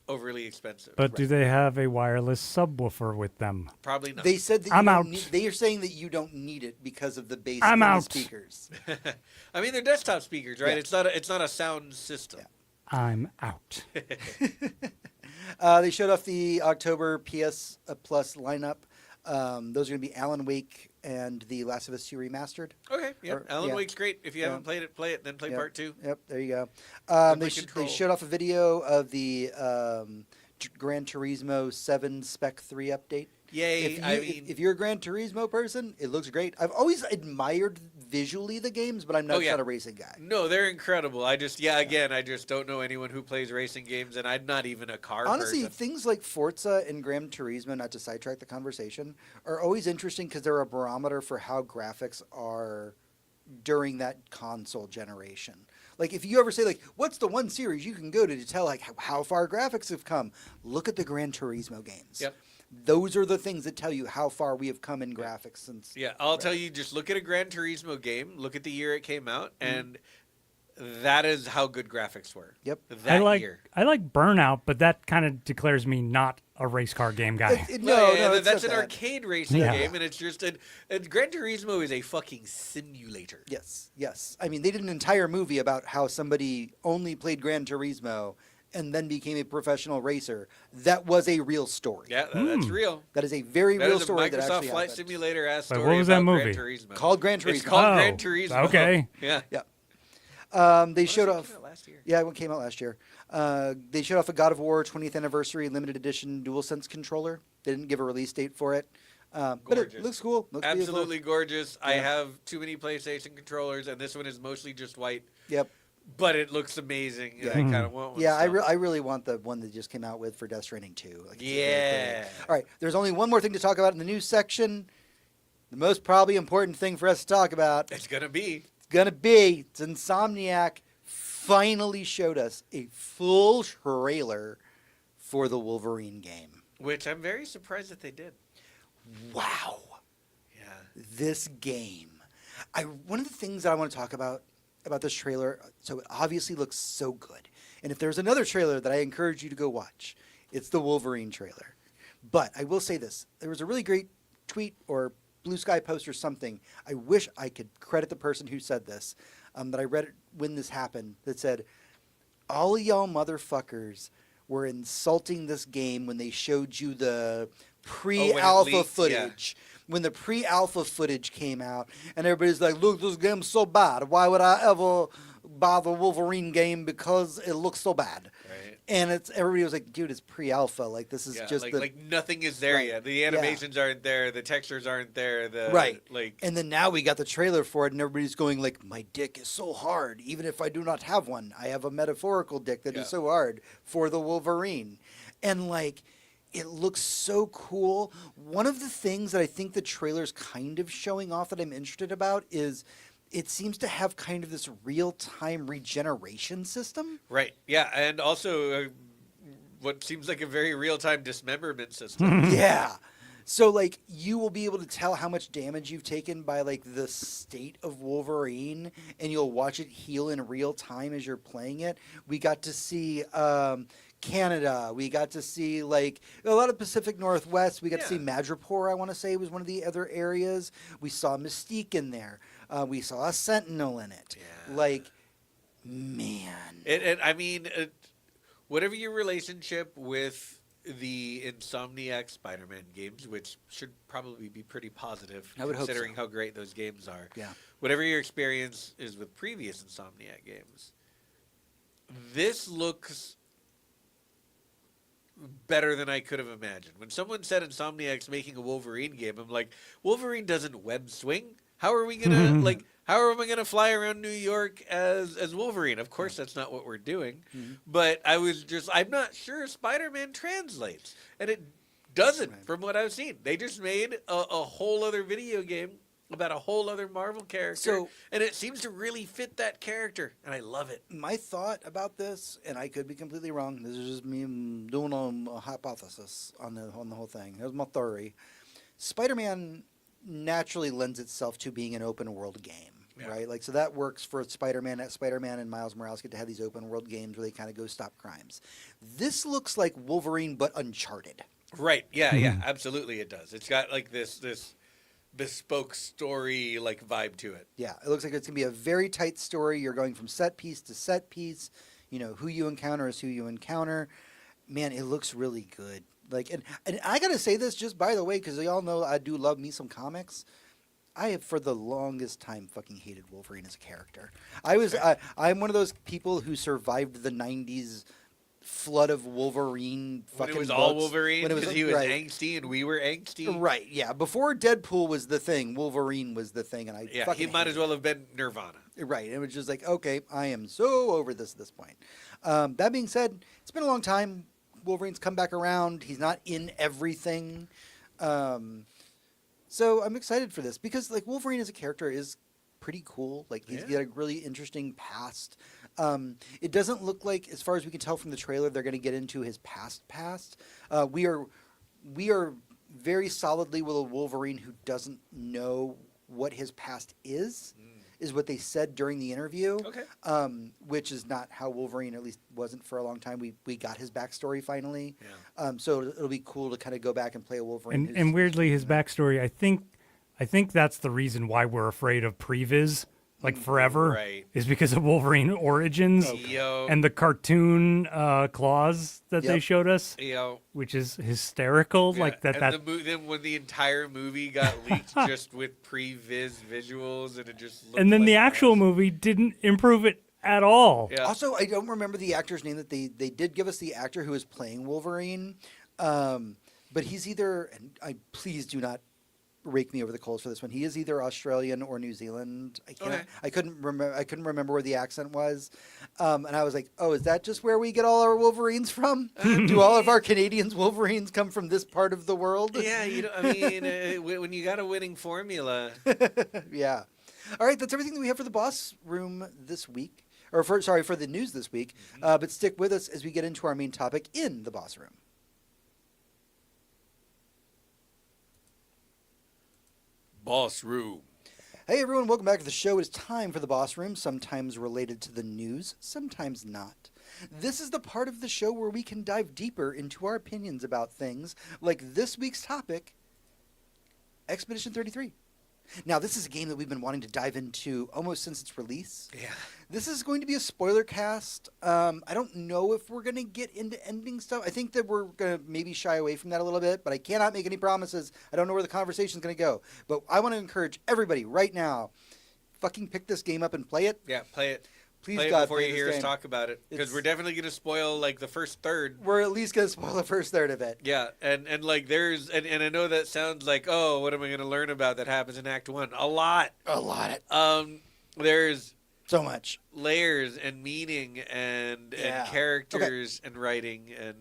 overly expensive. But do they have a wireless subwoofer with them? Probably not. They said that I'm you out. don't they are saying that you don't need it because of the bass I'm in the out. speakers. I mean, they're desktop speakers, right? Yeah. It's not a sound system. Yeah. I'm out. They showed off the October PS Plus lineup. Those are going to be Alan Wake and The Last of Us 2 Remastered. Okay, yeah. Or- Alan yeah. Wake's great. If you Yeah. haven't played it, play it. Then play Yep. part 2. Yep, there you go. Then They play they Control. showed off a video of the Gran Turismo 7 Spec 3 update. Yay! If you're a Gran Turismo person, it looks great. I've always admired visually the games, but I'm not, Oh, yeah. not a racing guy. no, they're incredible. I just don't know anyone who plays racing games, and I'm not even a car Honestly, person. things like Forza and Gran Turismo, not to sidetrack the conversation, are always interesting because they're a barometer for how graphics are during that console generation. Like, if you ever say, like, what's the one series you can go to tell, like, how far graphics have come? Look at the Gran Turismo games. Yep. Those are the things that tell you how far we have come in graphics since. Yeah, I'll tell you, just look at a Gran Turismo game, look at the year it came out, and that is how good graphics were. Yep. That I like year. Burnout, but that kind of declares me not a race car game guy. No, that's an not that. arcade racing Yeah. game, and it's just and Gran Turismo is a fucking simulator. Yes. I mean, they did an entire movie about how somebody only played Gran Turismo and then became a professional racer. That was a real story. Yeah, that's real. That is a very That real is a story that Microsoft actually Flight happened. Simulator ass Wait, story what was that about movie? Gran Turismo. Called Gran Turismo. It's called Oh, Gran Turismo. okay. Yeah. Yeah. They showed It off. came out last year. Yeah, it came out last year. They showed off a God of War 20th Anniversary Limited Edition DualSense controller. They didn't give a release date for it. But it Gorgeous. looks cool. Looks beautiful. Absolutely gorgeous. I Yeah. have too many PlayStation controllers, and this one is mostly just white, Yep. but it looks amazing. And Yeah. I kind of want one. Yeah, still. I really want the one that just came out with for Death Stranding 2. Like, it's really Yeah. pretty. All right, there's only one more thing to talk about in the news section. The most probably important thing for us to talk about. It's gonna be. It's Insomniac finally showed us a full trailer for the Wolverine game. Which I'm very surprised that they did. Wow. Yeah. This game. One of the things that I want to talk about this trailer, so it obviously looks so good. And if there's another trailer that I encourage you to go watch, it's the Wolverine trailer. But I will say this. There was a really great tweet or Blue Sky post or something. I wish I could credit the person who said this, that I read it when this happened, that said, all of y'all motherfuckers were insulting this game when they showed you the pre-alpha leaked, footage. When the pre-alpha footage came out, and everybody's like, look, this game's so bad. Why would I ever buy the Wolverine game because it looks so bad? Right. And everybody was like, dude, it's pre-alpha. Like, this is Yeah, just like nothing is there Right. yet. The Yeah. animations aren't there. The textures aren't there. Right. Like And then now we got the trailer for it, and everybody's going like, my dick is so hard. Even if I do not have one, I have a metaphorical dick that is Yeah. so hard for the Wolverine. And like, it looks so cool. One of the things that I think the trailer's kind of showing off that I'm interested about is it seems to have kind of this real-time regeneration system. Right. Yeah, and also what seems like a very real-time dismemberment system. Yeah. So, like, you will be able to tell how much damage you've taken by, like, the state of Wolverine, and you'll watch it heal in real time as you're playing it. We got to see Canada. We got to see, like, a lot of Pacific Northwest. We got to see Madripoor, I want to say, was one of the other areas. We saw Mystique in there. We saw a Sentinel in it. Yeah. Like, man. I mean, whatever your relationship with the Insomniac Spider-Man games, which should probably be pretty positive, I would hope considering so. how great those games are. Yeah. Whatever your experience is with previous Insomniac games, this looks better than I could have imagined. When someone said Insomniac's making a Wolverine game, I'm like, Wolverine doesn't web swing. How are we gonna How am I gonna fly around New York as Wolverine? Of course, that's not what we're doing. But I'm not sure Spider-Man translates, and it doesn't from what I've seen. They just made a whole other video game about a whole other Marvel character, and it seems to really fit that character, and I love it. My thought about this, and I could be completely wrong. This is just me doing a hypothesis on the whole thing. Here's my theory: Spider-Man naturally lends itself to being an open world game, right? Like, so that works for Spider-Man. Spider-Man and Miles Morales get to have these open world games where they kind of go stop crimes. This looks like Wolverine, but Uncharted. Right? Yeah, absolutely, it does. It's got like this bespoke story like vibe to it. Yeah, it looks like it's gonna be a very tight story. You're going from set piece to set piece. You know, who you encounter is who you encounter. Man, it looks really good. Like, and I gotta say this just by the way, because y'all know I do love me some comics. I have for the longest time fucking hated Wolverine as a character. I'm one of those people who survived the '90s flood of Wolverine fucking When it was books. all Wolverine, When it because he was angsty and we were angsty. Right, yeah. Before Deadpool was the thing, Wolverine was the thing, and he might as well have been Nirvana. Right, it was just like, okay, I am so over this at this point. That being said, it's been a long time. Wolverine's come back around. He's not in everything. So I'm excited for this because, like, Wolverine as a character is pretty cool. Like, he's got a really interesting past. It doesn't look like, as far as we can tell from the trailer, they're going to get into his past. We are very solidly with a Wolverine who doesn't know what his past is what they said during the interview. Okay. Which is not how Wolverine, at least wasn't for a long time. We got his backstory finally. Yeah. So it'll be cool to kind of go back and play a Wolverine. And weirdly, his backstory, I think that's the reason why we're afraid of Previs, like forever, Right. is because of Wolverine Origins and the cartoon claws that they showed us, which is hysterical. Yeah, Like that. Then when the entire movie got leaked just with pre-viz visuals, and it just looked And then like the actual movie didn't improve it at all. Yeah. Also, I don't remember the actor's name that they did give us the actor who is playing Wolverine. But he's either, and please do not rake me over the coals for this one. He is either Australian or New Zealand. I couldn't remember where the accent was. And I was like, oh, is that just where we get all our Wolverines from? Do all of our Canadians Wolverines come from this part of the world? Yeah, I mean, when you got a winning formula. Yeah. All right, that's everything that we have for the boss room this week. Or for the news this week. But stick with us as we get into our main topic in the boss room. Boss room. Hey everyone, welcome back to the show. It's time for the boss room, sometimes related to the news, sometimes not. This is the part of the show where we can dive deeper into our opinions about things, like this week's topic, Expedition 33. Now, this is a game that we've been wanting to dive into almost since its release. Yeah. This is going to be a spoiler cast. I don't know if we're going to get into ending stuff. I think that we're going to maybe shy away from that a little bit, but I cannot make any promises. I don't know where the conversation is going to go. But I want to encourage everybody right now, fucking pick this game up and play it. Yeah, play it. Please, play God, it before play you this hear us game. talk about it, because we're definitely going to spoil like the first third. We're at least going to spoil the first third of it. Yeah, and like there's and I know that sounds like, oh, what am I going to learn about that happens in Act 1? A lot. There's so much layers and meaning and characters and writing and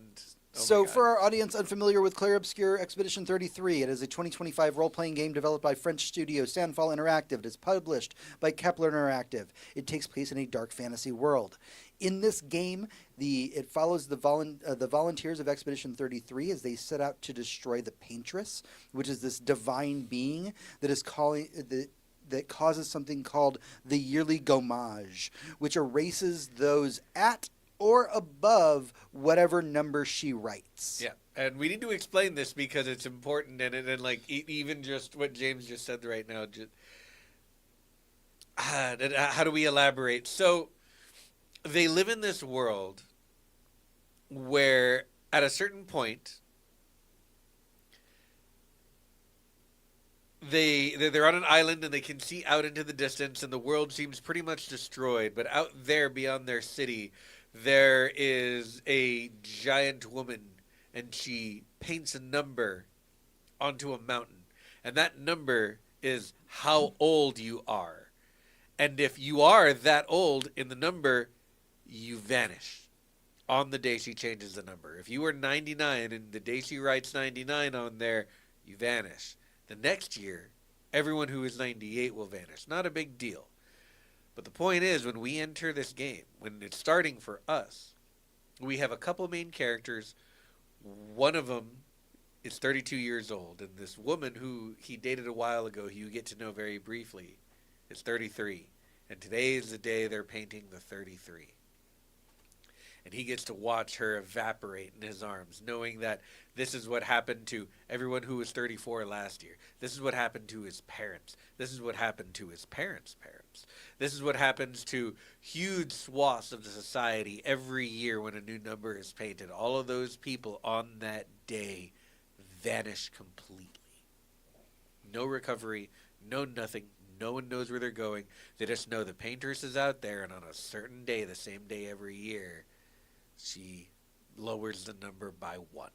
So, God. for our audience unfamiliar with Clair Obscur Expedition 33, it is a 2025 role-playing game developed by French studio Sandfall Interactive. It is published by Kepler Interactive. It takes place in a dark fantasy world. In this game, it follows the volunteers of Expedition 33 as they set out to destroy the Paintress, which is this divine being that is that causes something called the yearly gommage, which erases those at or above whatever number she writes. Yeah, and we need to explain this because it's important, and like even just what James just said right now. How do we elaborate? So they live in this world where, at a certain point, they're on an island and they can see out into the distance, and the world seems pretty much destroyed. But out there, beyond their city, there is a giant woman, and she paints a number onto a mountain. And that number is how old you are. And if you are that old in the number, you vanish on the day she changes the number. If you were 99 and the day she writes 99 on there, you vanish. The next year, everyone who is 98 will vanish. Not a big deal. But the point is, when we enter this game, when it's starting for us, we have a couple main characters. One of them is 32 years old, and this woman who he dated a while ago, who you get to know very briefly, is 33. And today is the day they're painting the 33. And he gets to watch her evaporate in his arms, knowing that this is what happened to everyone who was 34 last year. This is what happened to his parents. This is what happened to his parents' parents. This is what happens to huge swaths of the society every year when a new number is painted. All of those people on that day vanish completely. No recovery, no nothing. No one knows where they're going. They just know the paintress is out there, and on a certain day, the same day every year, she lowers the number by 1.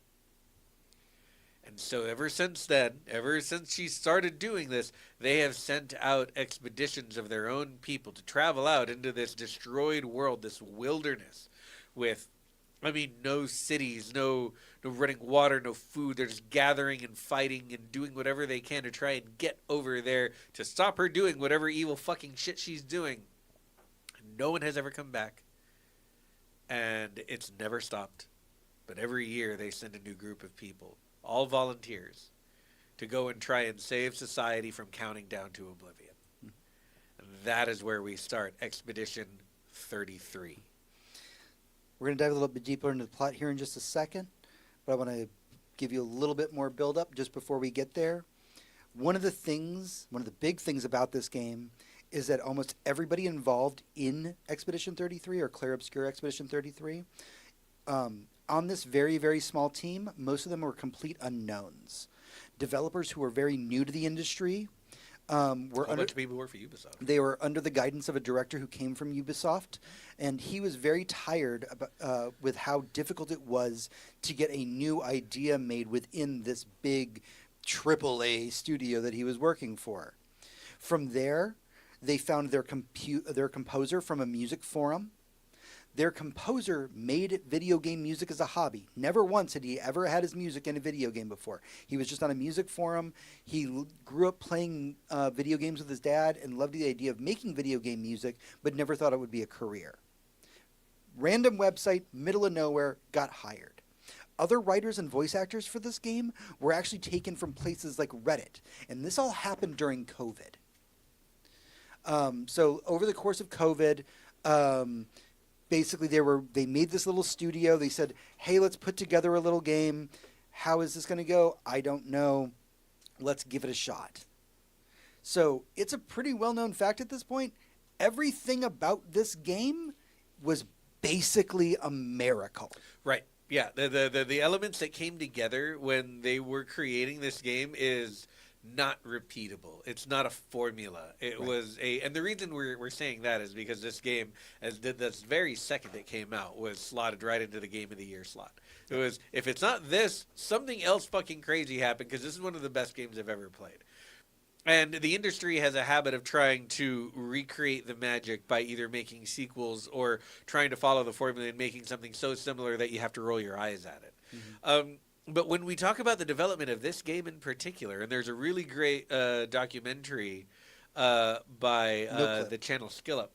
And so ever since then, ever since she started doing this, they have sent out expeditions of their own people to travel out into this destroyed world, this wilderness with, no cities, no running water, no food. They're just gathering and fighting and doing whatever they can to try and get over there to stop her doing whatever evil fucking shit she's doing. No one has ever come back. And it's never stopped. But every year they send a new group of people, all volunteers, to go and try and save society from counting down to oblivion. And that is where we start Expedition 33. We're going to dive a little bit deeper into the plot here in just a second, but I want to give you a little bit more build-up just before we get there. One of the big things about this game is that almost everybody involved in Expedition 33 or Clair Obscur Expedition 33, on this very, very small team, most of them were complete unknowns. Developers who were very new to the industry. A bunch of people work for Ubisoft. They were under the guidance of a director who came from Ubisoft, and he was very tired with how difficult it was to get a new idea made within this big AAA studio that he was working for. From there, they found their composer from a music forum. Their composer made video game music as a hobby. Never once had he ever had his music in a video game before. He was just on a music forum. He grew up playing video games with his dad and loved the idea of making video game music, but never thought it would be a career. Random website, middle of nowhere, got hired. Other writers and voice actors for this game were actually taken from places like Reddit, and this all happened during COVID. So over the course of COVID, basically they made this little studio. They said, hey, let's put together a little game. How is this going to go? I don't know. Let's give it a shot. So it's a pretty well-known fact at this point. Everything about this game was basically a miracle. Right. Yeah. The elements that came together when they were creating this game is not repeatable. It's not a formula. It right. was and the reason we're saying that is because this game, as did this very second it came out, was slotted right into the Game of the Year slot. It was, if it's not this, something else fucking crazy happened, because this is one of the best games I've ever played. And the industry has a habit of trying to recreate the magic by either making sequels or trying to follow the formula and making something so similar that you have to roll your eyes at it. But when we talk about the development of this game in particular, and there's a really great documentary by No clip. the channel Skill Up.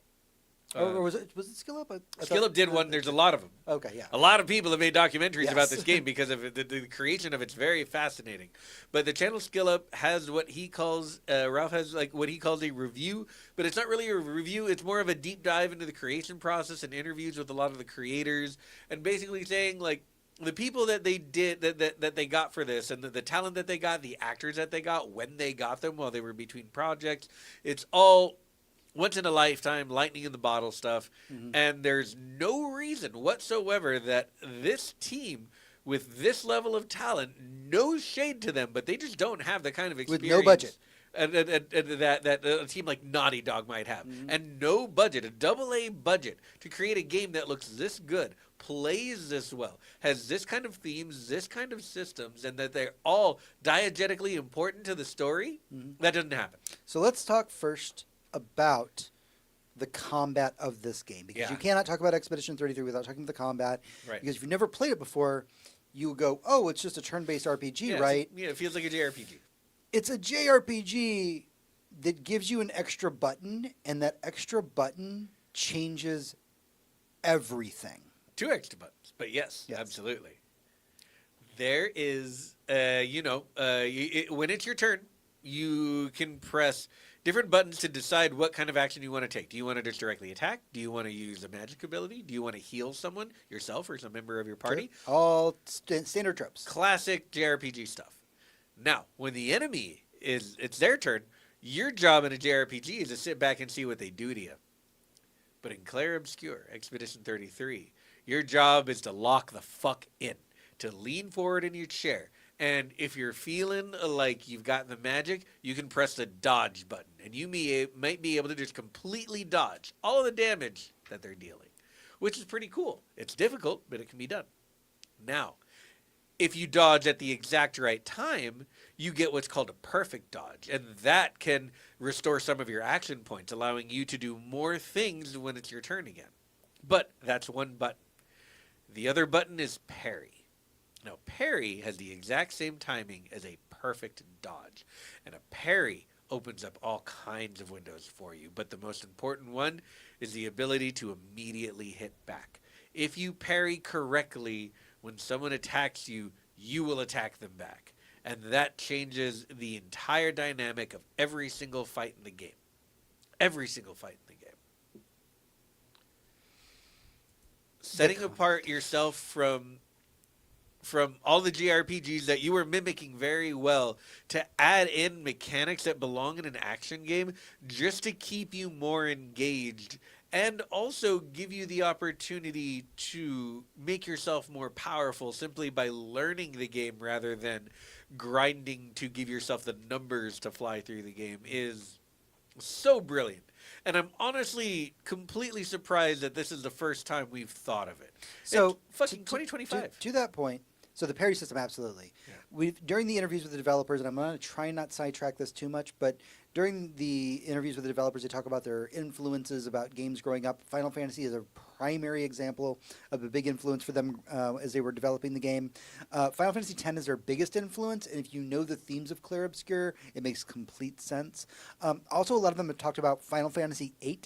Or was it Skill Up? Skill Up did one. There's a lot of them. Okay, yeah. A lot of people have made documentaries Yes. about this game because of the creation of it's very fascinating. But the channel Skill Up has what he calls Ralph has like what he calls a review, but it's not really a review. It's more of a deep dive into the creation process and interviews with a lot of the creators, and basically saying like the people that they did that they got for this, and the talent that they got, the actors that they got, when they got them while they were between projects. It's all once in a lifetime, lightning in the bottle stuff. And there's no reason whatsoever that this team with this level of talent, no shade to them, but they just don't have the kind of experience. With no budget. And that a team like Naughty Dog might have. And no budget, a AA budget to create a game that looks this good, plays this well, has this kind of themes, this kind of systems, and that they're all diegetically important to the story. That doesn't happen. So let's talk first about the combat of this game, because Yeah. you cannot talk about Expedition 33 without talking about the combat. Right. Because if you've never played it before, you go, "Oh, it's just a turn-based RPG, right?" Yeah, it feels like a JRPG. It's a JRPG that gives you an extra button, and that extra button changes everything. 2 extra buttons, but yes, Yes. absolutely. There is, when it's your turn, you can press different buttons to decide what kind of action you want to take. Do you want to just directly attack? Do you want to use a magic ability? Do you want to heal someone, yourself, or some member of your party? All standard tropes. Classic JRPG stuff. Now, when the enemy it's their turn, your job in a JRPG is to sit back and see what they do to you. But in Clair Obscure, Expedition 33, your job is to lock the fuck in, to lean forward in your chair. And if you're feeling like you've got the magic, you can press the dodge button. And you might be able to just completely dodge all of the damage that they're dealing, which is pretty cool. It's difficult, but it can be done. Now, if you dodge at the exact right time, you get what's called a perfect dodge. And that can restore some of your action points, allowing you to do more things when it's your turn again. But that's one button. The other button is parry. Now, parry has the exact same timing as a perfect dodge. And a parry opens up all kinds of windows for you. But the most important one is the ability to immediately hit back. If you parry correctly, when someone attacks you, you will attack them back. And that changes the entire dynamic of every single fight in the game. Every single fight in the game. Setting apart yourself from all the JRPGs that you were mimicking very well to add in mechanics that belong in an action game just to keep you more engaged and also give you the opportunity to make yourself more powerful simply by learning the game rather than grinding to give yourself the numbers to fly through the game is so brilliant. And I'm honestly completely surprised that this is the first time we've thought of it. So It's fucking 2025. To that point, so the parry system, absolutely. Yeah. We've during the interviews with the developers, and I'm going to try and not sidetrack this too much, but during the interviews with the developers, they talk about their influences about games growing up. Final Fantasy is a primary example of a big influence for them as they were developing the game. Final Fantasy X is their biggest influence, and if you know the themes of Clair Obscure, it makes complete sense. Also, a lot of them have talked about Final Fantasy VIII.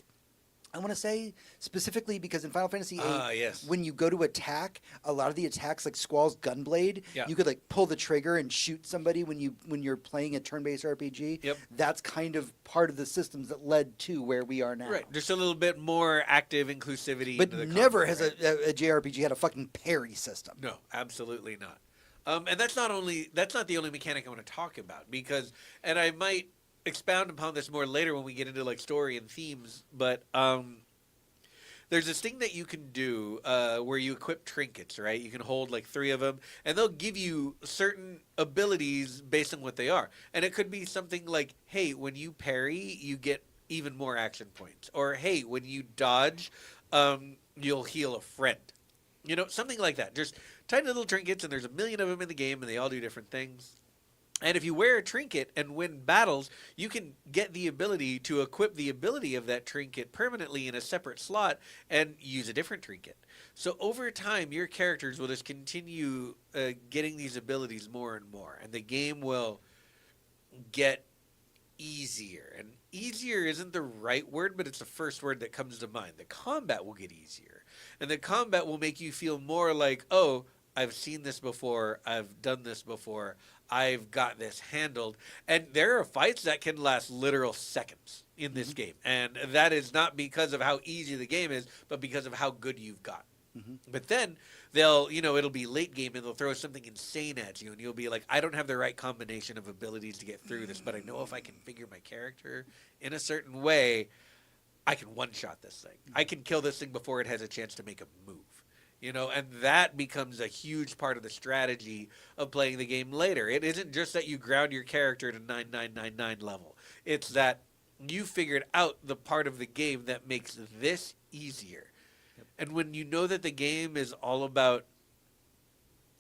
I want to say specifically because in Final Fantasy VIII, yes. when you go to attack, a lot of the attacks, like Squall's Gunblade, Yeah. you could like pull the trigger and shoot somebody when you're playing a turn-based RPG. Yep. That's kind of part of the systems that led to where we are now. Right, just a little bit more active inclusivity. But into the never combat, has right? a JRPG had a fucking parry system. No, absolutely not. And that's not the only mechanic I want to talk about and I might expound upon this more later when we get into like story and themes. But there's this thing that you can do where you equip trinkets, right? You can hold like 3 of them, and they'll give you certain abilities based on what they are. And it could be something like, hey, when you parry, you get even more action points, or hey, when you dodge, you'll heal a friend. You know, something like that. Just tiny little trinkets, and there's a million of them in the game, and they all do different things. And if you wear a trinket and win battles, you can get the ability to equip the ability of that trinket permanently in a separate slot and use a different trinket. So over time, your characters will just continue getting these abilities more and more, and the game will get easier. And easier isn't the right word, but it's the first word that comes to mind. The combat will get easier, and the combat will make you feel more like, oh, I've seen this before, I've done this before, I've got this handled. And there are fights that can last literal seconds in this game. And that is not because of how easy the game is, but because of how good you've got. But then it'll be late game and they'll throw something insane at you and you'll be like, I don't have the right combination of abilities to get through this, but I know if I configure my character in a certain way, I can one-shot this thing. I can kill this thing before it has a chance to make a move. And that becomes a huge part of the strategy of playing the game later. It isn't just that you ground your character to 9999 level. It's that you figured out the part of the game that makes this easier. Yep. And when you know that the game is all about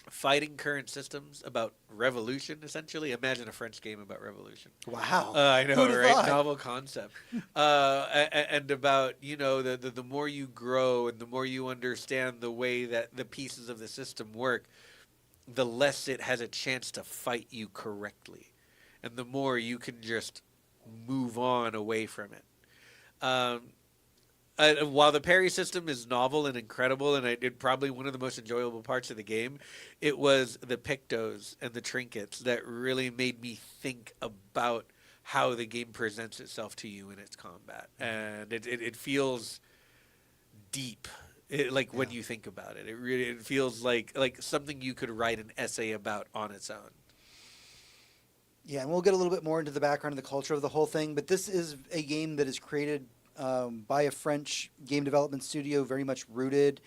fighting current systems, about revolution, essentially. Imagine a French game about revolution. Wow. I know, Who'd have right? thought? Novel concept. And about, the more you grow and the more you understand the way that the pieces of the system work, the less it has a chance to fight you correctly. And the more you can just move on away from it. While the parry system is novel and incredible, and it probably one of the most enjoyable parts of the game, it was the pictos and the trinkets that really made me think about how the game presents itself to you in its combat. And it feels deep, when you think about it. It feels like something you could write an essay about on its own. Yeah, and we'll get a little bit more into the background and the culture of the whole thing, but this is a game that is created by a French game development studio, very much rooted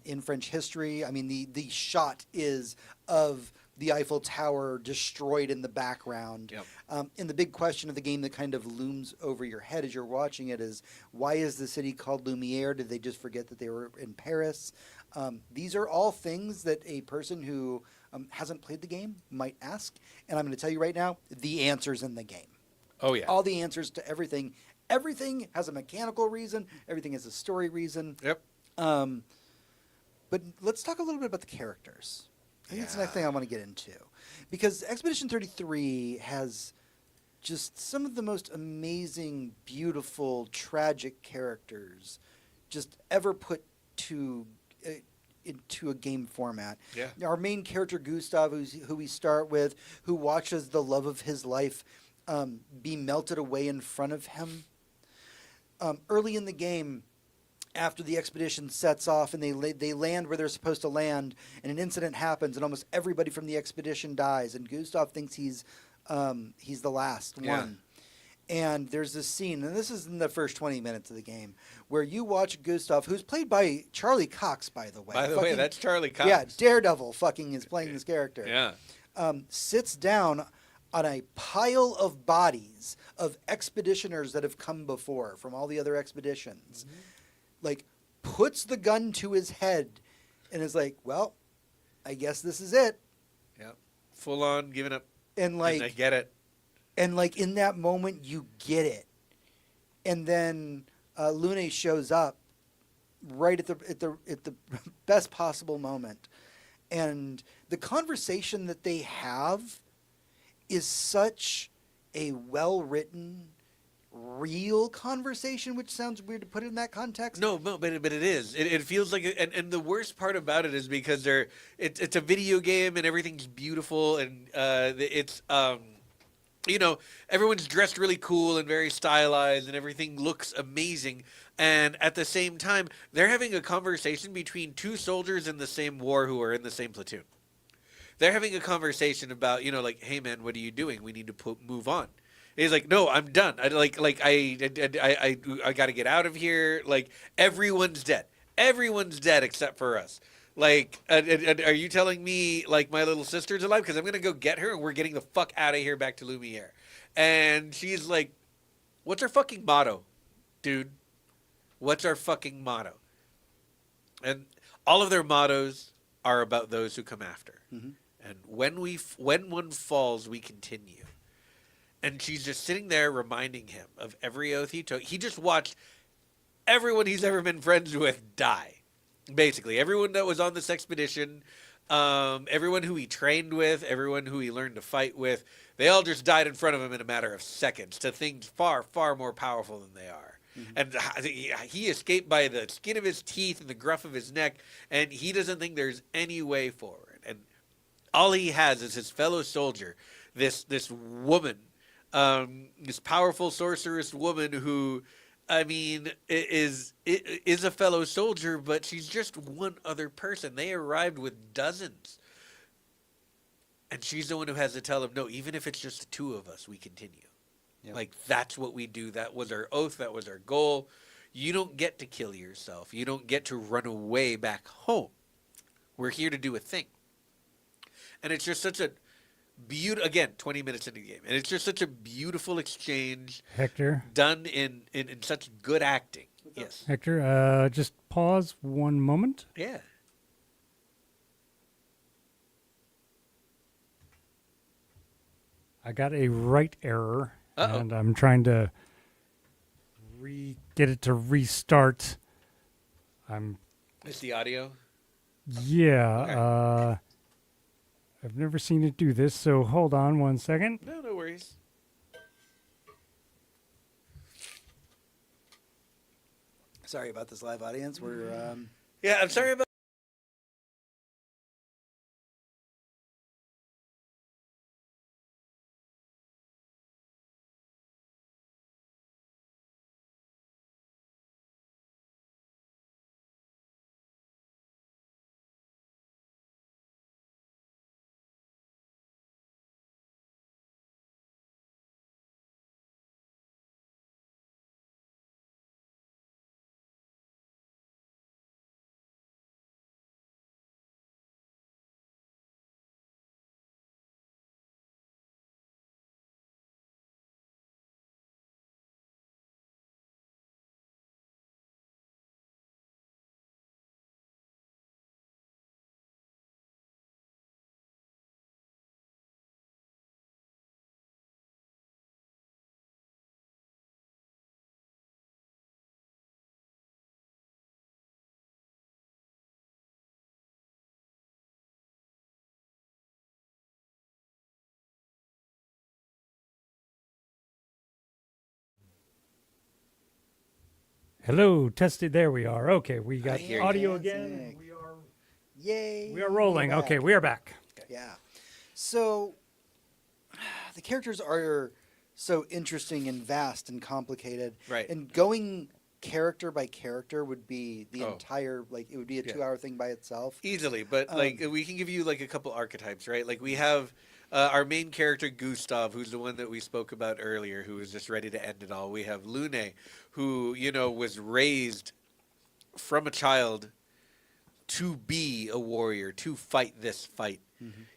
in French history. I mean, the shot is of the Eiffel Tower destroyed in the background. Yep. And the big question of the game that kind of looms over your head as you're watching it is, why is the city called Lumiere? Did they just forget that they were in Paris? These are all things that a person who hasn't played the game might ask. And I'm going to tell you right now, the answer's in the game. Oh, yeah. All the answers to everything. Everything has a mechanical reason. Everything has a story reason. Yep. But let's talk a little bit about the characters. I think that's the next thing I want to get into. Because Expedition 33 has just some of the most amazing, beautiful, tragic characters just ever put into a game format. Yeah. Our main character, Gustav, who we start with, who watches the love of his life be melted away in front of him. Early in the game, after the expedition sets off and they land where they're supposed to land, and an incident happens, and almost everybody from the expedition dies, and Gustav thinks he's the last one. And there's this scene, and this is in the first 20 minutes of the game, where you watch Gustav, who's played by Charlie Cox, by the way. By the way, that's Charlie Cox. Yeah, Daredevil fucking is playing this character. Yeah. Sits down on a pile of bodies of expeditioners that have come before from all the other expeditions. Like, puts the gun to his head and is like, well, I guess this is it. Yep. Full on giving up. And I get it. And in that moment, you get it. And then Lune shows up right at the best possible moment. And the conversation that they have is such a well-written, real conversation, which sounds weird to put it in that context. No, but it is. It feels like, and the worst part about it is because it's a video game and everything's beautiful and it's everyone's dressed really cool and very stylized and everything looks amazing. And at the same time, they're having a conversation between two soldiers in the same war who are in the same platoon. They're having a conversation about, hey man, what are you doing? We need to move on. And he's like, no, I'm done. I got to get out of here. Like, everyone's dead. Everyone's dead except for us. Like, are you telling me, like, my little sister's alive? Because I'm going to go get her, and we're getting the fuck out of here back to Lumiere. And she's like, what's our fucking motto, dude? What's our fucking motto? And all of their mottos are about those who come after. And when one falls, we continue. And she's just sitting there reminding him of every oath he took. He just watched everyone he's ever been friends with die. Basically, everyone that was on this expedition, everyone who he trained with, everyone who he learned to fight with, they all just died in front of him in a matter of seconds to things far, far more powerful than they are. And he escaped by the skin of his teeth and the gruff of his neck, and he doesn't think there's any way forward. And all he has is his fellow soldier, this woman, this powerful sorceress woman who, I mean, is a fellow soldier, but she's just one other person. They arrived with dozens. And she's the one who has to tell him, no, even if it's just the two of us, we continue. Yep. Like, that's what we do. That was our oath. That was our goal. You don't get to kill yourself. You don't get to run away back home. We're here to do a thing. And it's just such a beautiful, again, 20 minutes into the game. And it's just such a beautiful exchange. Hector. Done in such good acting. Yes. Hector, just pause one moment. Yeah. I got a write error, Uh-oh. and I'm trying to get it to restart. Is the audio? Yeah. Okay. I've never seen it do this, so hold on one second. No worries. Sorry about this live audience. We're Yeah, I'm sorry about. Hello, tested. There we are. Okay, we got hear you. audio Fantastic. again. yay. We are rolling. we're back. Okay, we are back. Yeah. So the characters are so interesting and vast and complicated. Right. And going character by character would be the Oh. entire, like, it would be a Yeah. 2-hour thing by itself. Easily, but like we can give you like a couple archetypes, right? Like we have our main character Gustav, who's the one that we spoke about earlier, who was just ready to end it all. We have Lune, who was raised from a child to be a warrior, to fight this fight.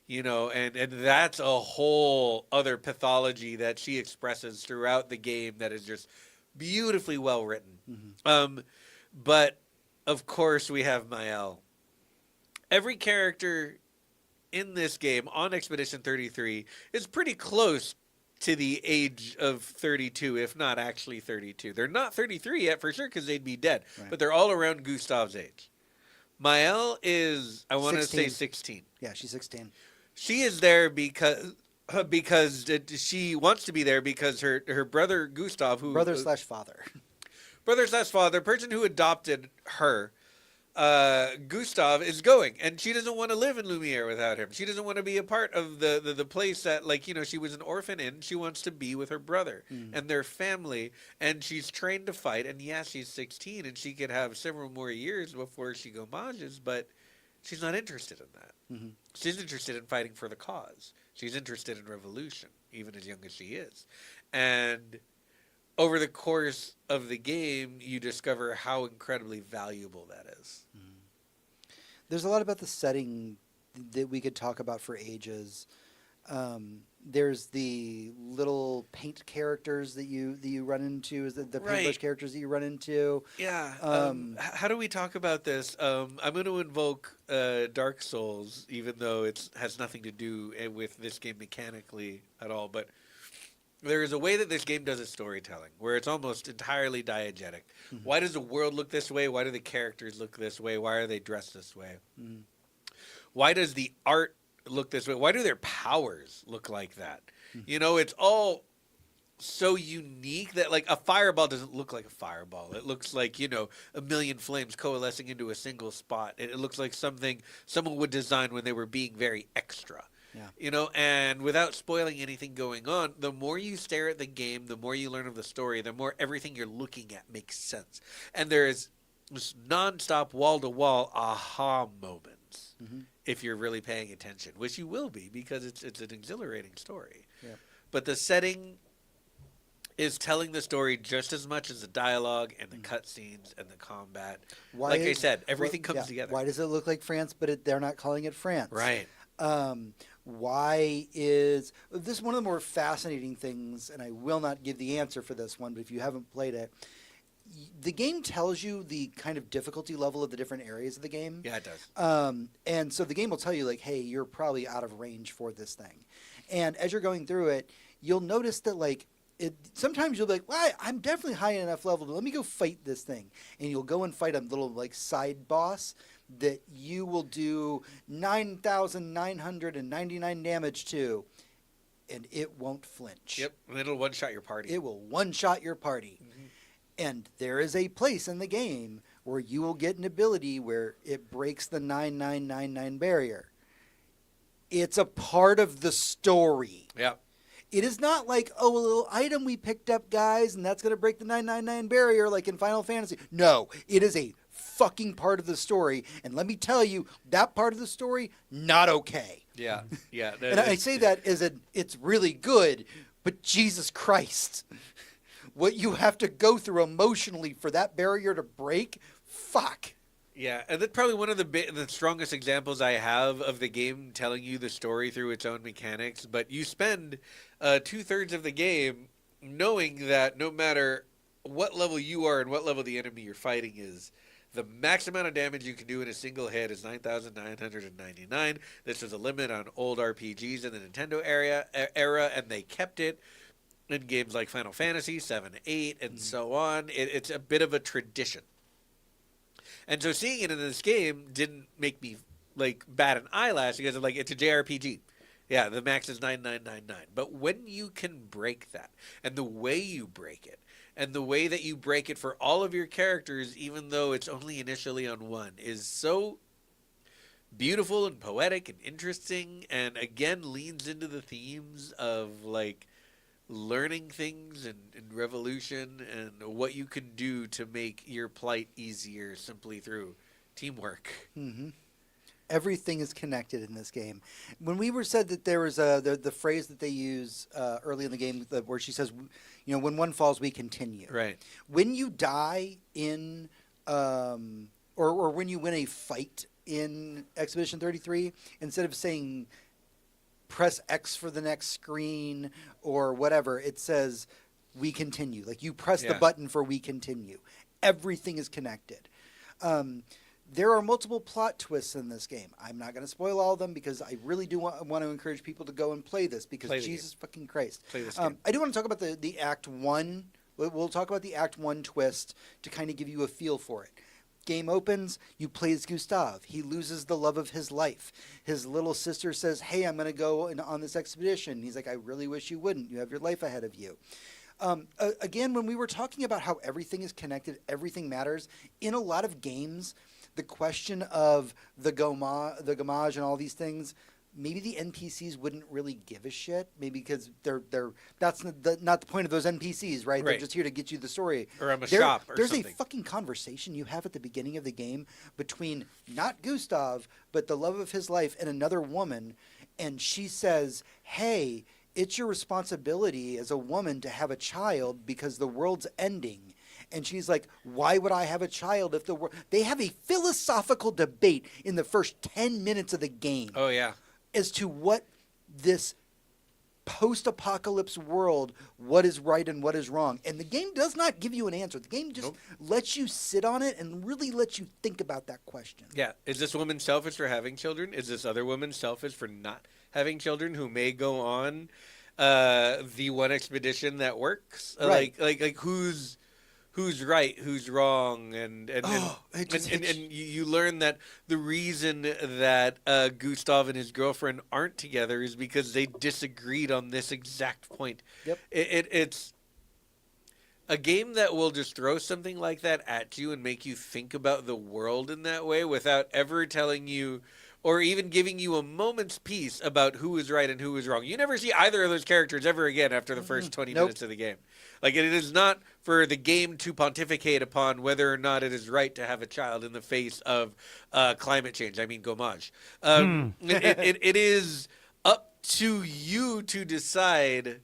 And that's a whole other pathology that she expresses throughout the game that is just beautifully well written. But of course we have Mael. Every character in this game on Expedition 33 is pretty close to the age of 32, if not actually 32. They're not 33 yet for sure because they'd be dead, Right. but they're all around Gustav's age. Mael is, I want to say 16. 16. Yeah, she's 16. She is there because she wants to be there because her brother Gustav, who Brother/father. brother/father, person who adopted her, Gustav, is going, and she doesn't want to live in Lumiere without him. She doesn't want to be a part of the place that, she was an orphan in. She wants to be with her brother and their family, and she's trained to fight. And yes, she's 16, and she could have several more years before she gomages, but she's not interested in that. She's interested in fighting for the cause. She's interested in revolution, even as young as she is. And over the course of the game, you discover how incredibly valuable that is. There's a lot about the setting that we could talk about for ages. There's the little paint characters that you run into, is the paintbrush Right. characters that you run into. Yeah. How do we talk about this? I'm going to invoke Dark Souls, even though it has nothing to do with this game mechanically at all. But there is a way that this game does its storytelling, where it's almost entirely diegetic. Mm-hmm. Why does the world look this way? Why do the characters look this way? Why are they dressed this way? Mm-hmm. Why does the art look this way? Why do their powers look like that? You know, it's all so unique that like a fireball doesn't look like a fireball. It looks like, you know, a million flames coalescing into a single spot. It looks like something someone would design when they were being very extra. Yeah. You know, and without spoiling anything going on, the more you stare at the game, the more you learn of the story, the more everything you're looking at makes sense. And there's this nonstop wall-to-wall aha moments. Mm-hmm. If you're really paying attention, which you will be because it's an exhilarating story. Yeah. But the setting is telling the story just as much as the dialogue and the cutscenes and the combat. Like I said, everything comes together. Why does it look like France, but they're not calling it France? Right. Why is this one of the more fascinating things, and I will not give the answer for this one, but if you haven't played it, the game tells you the kind of difficulty level of the different areas of the game. Yeah, it does. And so the game will tell you, like, hey, you're probably out of range for this thing. And as you're going through it, you'll notice that, like, sometimes you'll be like, well, I'm definitely high enough level, but let me go fight this thing. And you'll go and fight a little, like, side boss that you will do 9,999 damage to, and it won't flinch. Yep, and it'll one-shot your party. It will one-shot your party. Mm-hmm. And there is a place in the game where you will get an ability where it breaks the 9999 barrier. It's a part of the story. Yep. It is not like, oh, a little item we picked up, guys, and that's going to break the 999 barrier like in Final Fantasy. No, it is a fucking part of the story. And let me tell you, that part of the story, not okay. Yeah, yeah. And I say that as it's really good, but Jesus Christ. What you have to go through emotionally for that barrier to break, fuck. Yeah, and that's probably one of the strongest examples I have of the game telling you the story through its own mechanics. But you spend 2/3 of the game knowing that no matter what level you are and what level the enemy you're fighting is, the max amount of damage you can do in a single hit is 9,999. This was a limit on old RPGs in the Nintendo era, and they kept it in games like Final Fantasy 7, 8, and so on. It's a bit of a tradition. And so seeing it in this game didn't make me like bat an eyelash because like it's a JRPG. Yeah, the max is 9,999. But when you can break that, and the way you break it, and the way that you break it for all of your characters, even though it's only initially on one, is so beautiful and poetic and interesting, and again leans into the themes of like learning things and revolution and what you can do to make your plight easier simply through teamwork. Mm-hmm. Everything is connected in this game. When we were said that there was the phrase that they use early in the game where she says, you know, when one falls, we continue. Right. When you die in, or when you win a fight in Expedition 33, instead of saying press X for the next screen or whatever, it says we continue. Like you press the button for we continue. Everything is connected. There are multiple plot twists in this game. I'm not going to spoil all of them because I really do want to encourage people to go and play this because Jesus fucking Christ. Play this game. I do want to talk about the Act 1. We'll talk about the Act 1 twist to kind of give you a feel for it. Game opens, you play as Gustav. He loses the love of his life. His little sister says, hey, I'm going to go on this expedition. He's like, I really wish you wouldn't. You have your life ahead of you. Again, when we were talking about how everything is connected, everything matters, in a lot of games, the question of the gomage and all these things, maybe the NPCs wouldn't really give a shit. Maybe because that's not the point of those NPCs, right? They're just here to get you the story. Or I'm a shop or there's something. a fucking conversation you have at the beginning of the game between not Gustav, but the love of his life and another woman. And she says, hey, it's your responsibility as a woman to have a child because the world's ending. And she's like, why would I have a child if the world... They have a philosophical debate in the first 10 minutes of the game. Oh, yeah. As to what this post-apocalypse world, what is right and what is wrong. And the game does not give you an answer. The game just lets you sit on it and really lets you think about that question. Yeah. Is this woman selfish for having children? Is this other woman selfish for not having children who may go on the one expedition that works? Right. Like who's right, who's wrong, and you learn that the reason that Gustav and his girlfriend aren't together is because they disagreed on this exact point. Yep. It's a game that will just throw something like that at you and make you think about the world in that way without ever telling you or even giving you a moment's peace about who is right and who is wrong. You never see either of those characters ever again after the first 20 minutes of the game. Like, it is not for the game to pontificate upon whether or not it is right to have a child in the face of climate change. I mean, gommage. It is up to you to decide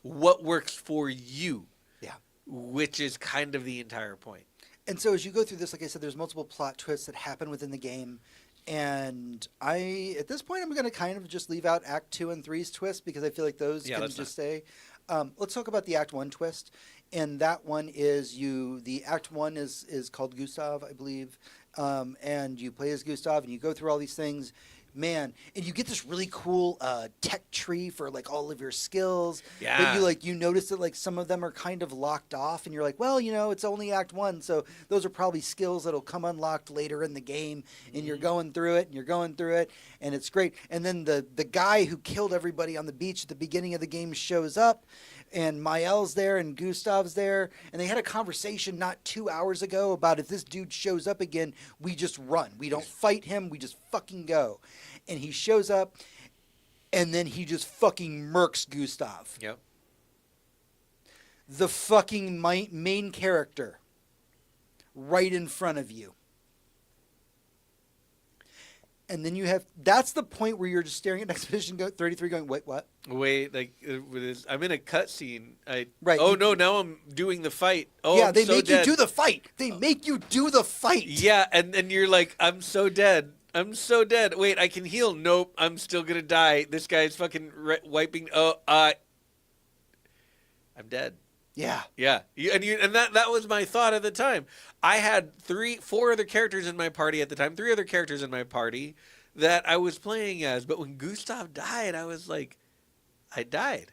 what works for you. Yeah. Which is kind of the entire point. And so as you go through this, like I said, there's multiple plot twists that happen within the game. And at this point, I'm going to kind of just leave out Act 2 and 3's twist because I feel like those can just stay. Let's talk about the Act 1 twist. And that one is the Act 1 is called Gustav, I believe. And you play as Gustav and you go through all these things. Man, and you get this really cool tech tree for like all of your skills. Yeah. But you notice that like some of them are kind of locked off, and you're like, well, it's only Act 1, so those are probably skills that'll come unlocked later in the game. And you're going through it, and it's great. And then the guy who killed everybody on the beach at the beginning of the game shows up, and Mael's there and Gustav's there, and they had a conversation not 2 hours ago about if this dude shows up again, we just run. We don't fight him, we just fucking go. And he shows up, and then he just fucking murks Gustav. Yep. The fucking main character right in front of you. And then that's the point where you're just staring at Expedition 33 going, wait, what? Wait, like, I'm in a cutscene. Right. Oh, no, now I'm doing the fight. Oh, yeah, I'm they so make dead. you do the fight. They make you do the fight. Yeah, and you're like, I'm so dead. I'm so dead. Wait, I can heal. Nope, I'm still going to die. This guy's fucking wiping. I'm dead. Yeah. Yeah, and that was my thought at the time. I had 4 other characters in my party at the time, 3 other characters in my party that I was playing as. But when Gustav died, I was like, I died.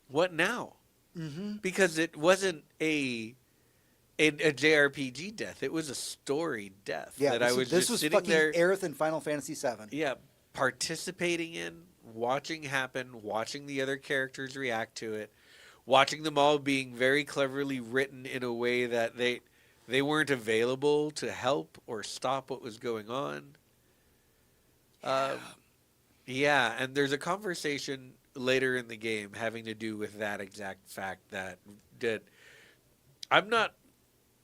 What now? Mm-hmm. Because it wasn't a JRPG death. It was a story death. Yeah, that I was this just was sitting fucking there. Aerith in Final Fantasy VII. Yeah, participating in, watching happen, watching the other characters react to it, watching them all being very cleverly written in a way that they weren't available to help or stop what was going on. Yeah, and there's a conversation later in the game having to do with that exact fact that I'm not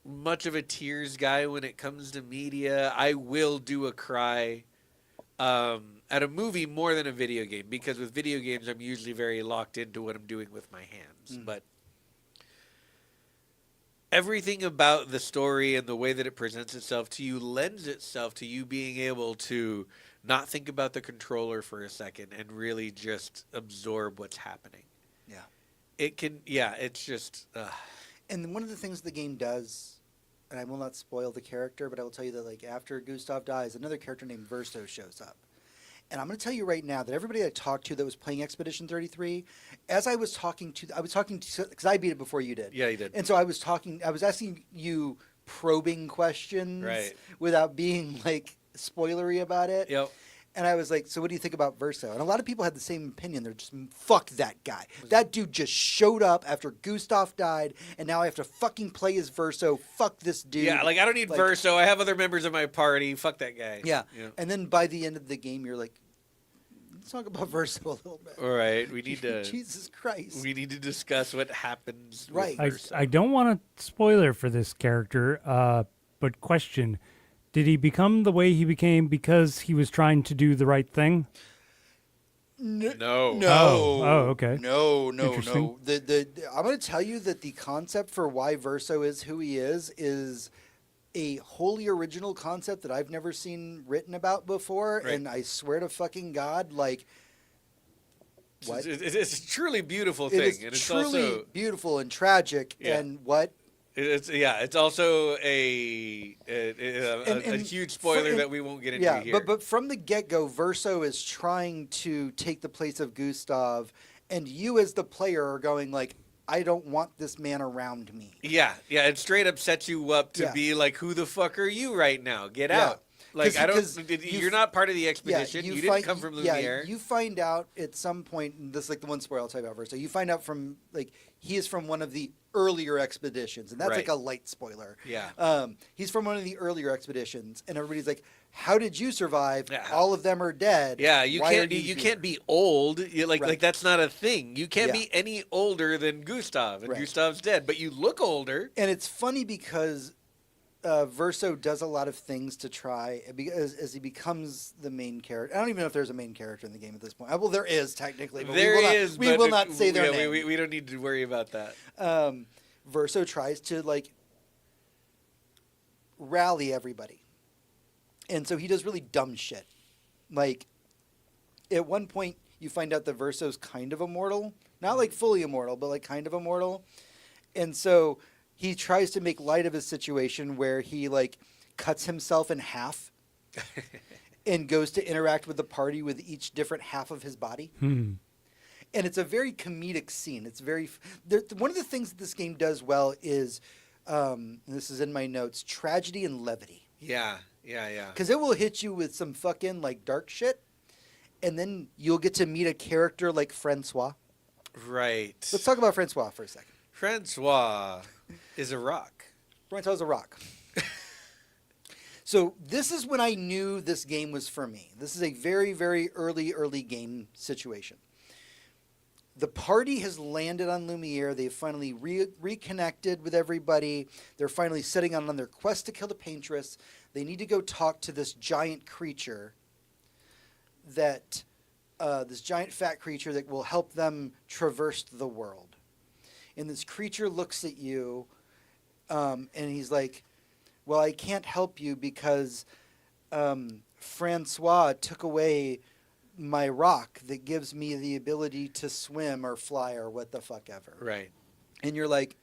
much of a tears guy when it comes to media. I will do a cry at a movie more than a video game, because with video games I'm usually very locked into what I'm doing with my hands. But everything about the story and the way that it presents itself to you lends itself to you being able to not think about the controller for a second and really just absorb what's happening. Yeah. It's just... And one of the things the game does, and I will not spoil the character, but I will tell you that like after Gustav dies, another character named Verso shows up. And I'm going to tell you right now that everybody I talked to that was playing Expedition 33, as I was talking to, because I beat it before you did. Yeah, you did. And so I was asking you probing questions without being like spoilery about it. Yep. And I was like, so what do you think about Verso? And a lot of people had the same opinion. They're just, fuck that guy. That dude just showed up after Gustav died, and now I have to fucking play as Verso. Fuck this dude. Yeah, like, I don't need Verso. I have other members of my party. Fuck that guy. Yeah. And then by the end of the game, you're like, let's talk about Verso a little bit. All right, we need to... Jesus Christ. We need to discuss what happens Right. with Verso. I don't want to spoiler for this character, but question. Did he become the way he became because he was trying to do the right thing? No. Oh, okay. No. Interesting. I'm going to tell you that the concept for why Verso is who he is a wholly original concept that I've never seen written about before. Right. And I swear to fucking God, like, What? It's a truly beautiful It thing, is and it's truly also beautiful and tragic. Yeah. And what? it's also a huge spoiler that we won't get into Yeah, here. but from the get-go, Verso is trying to take the place of Gustav, and you as the player are going like, I don't want this man around me. Yeah, it straight up sets you up to Yeah. be like, who the fuck are you right now? Get Yeah. out. Like, 'Cause- I don't. 'cause You're not part of the expedition. You didn't come from Lumiere. Yeah, you find out at some point, and this is like the one spoiler I'll tell you about Verso. You find out from like he is from one of the earlier expeditions, and that's like Right. a light spoiler. Yeah. He's from one of the earlier expeditions, and everybody's like, "How did you survive? Yeah. All of them are dead. Yeah, you Why can't. are You here?" can't be old. Right. Like that's not a thing. You can't Yeah. be any older than Gustav, and Right. Gustav's dead. But you look older. And it's funny because Verso does a lot of things to try as he becomes the main character. I don't even know if there's a main character in the game at this point. Well, there is technically, but There we will is. not, we but will not say their yeah, name. we don't need to worry about that. Verso tries to like rally everybody, and so he does really dumb shit. Like at one point, you find out that Verso's kind of immortal, not like fully immortal, but like kind of immortal, and so he tries to make light of his situation where he like cuts himself in half and goes to interact with the party with each different half of his body. And it's a very comedic scene. It's very one of the things that this game does well is, and this is in my notes, tragedy and levity. Yeah. Because it will hit you with some fucking like dark shit, and then you'll get to meet a character like Francois. Right. Let's talk about Francois for a second. Francois is a rock. Francois is a rock. So this is when I knew this game was for me. This is a very, very early game situation. The party has landed on Lumiere. They've finally reconnected with everybody. They're finally setting out on their quest to kill the paintress. They need to go talk to this giant creature that, this giant fat creature that will help them traverse the world. And this creature looks at you, and he's like, well, I can't help you because Francois took away my rock that gives me the ability to swim or fly or what the fuck ever. Right. And you're like,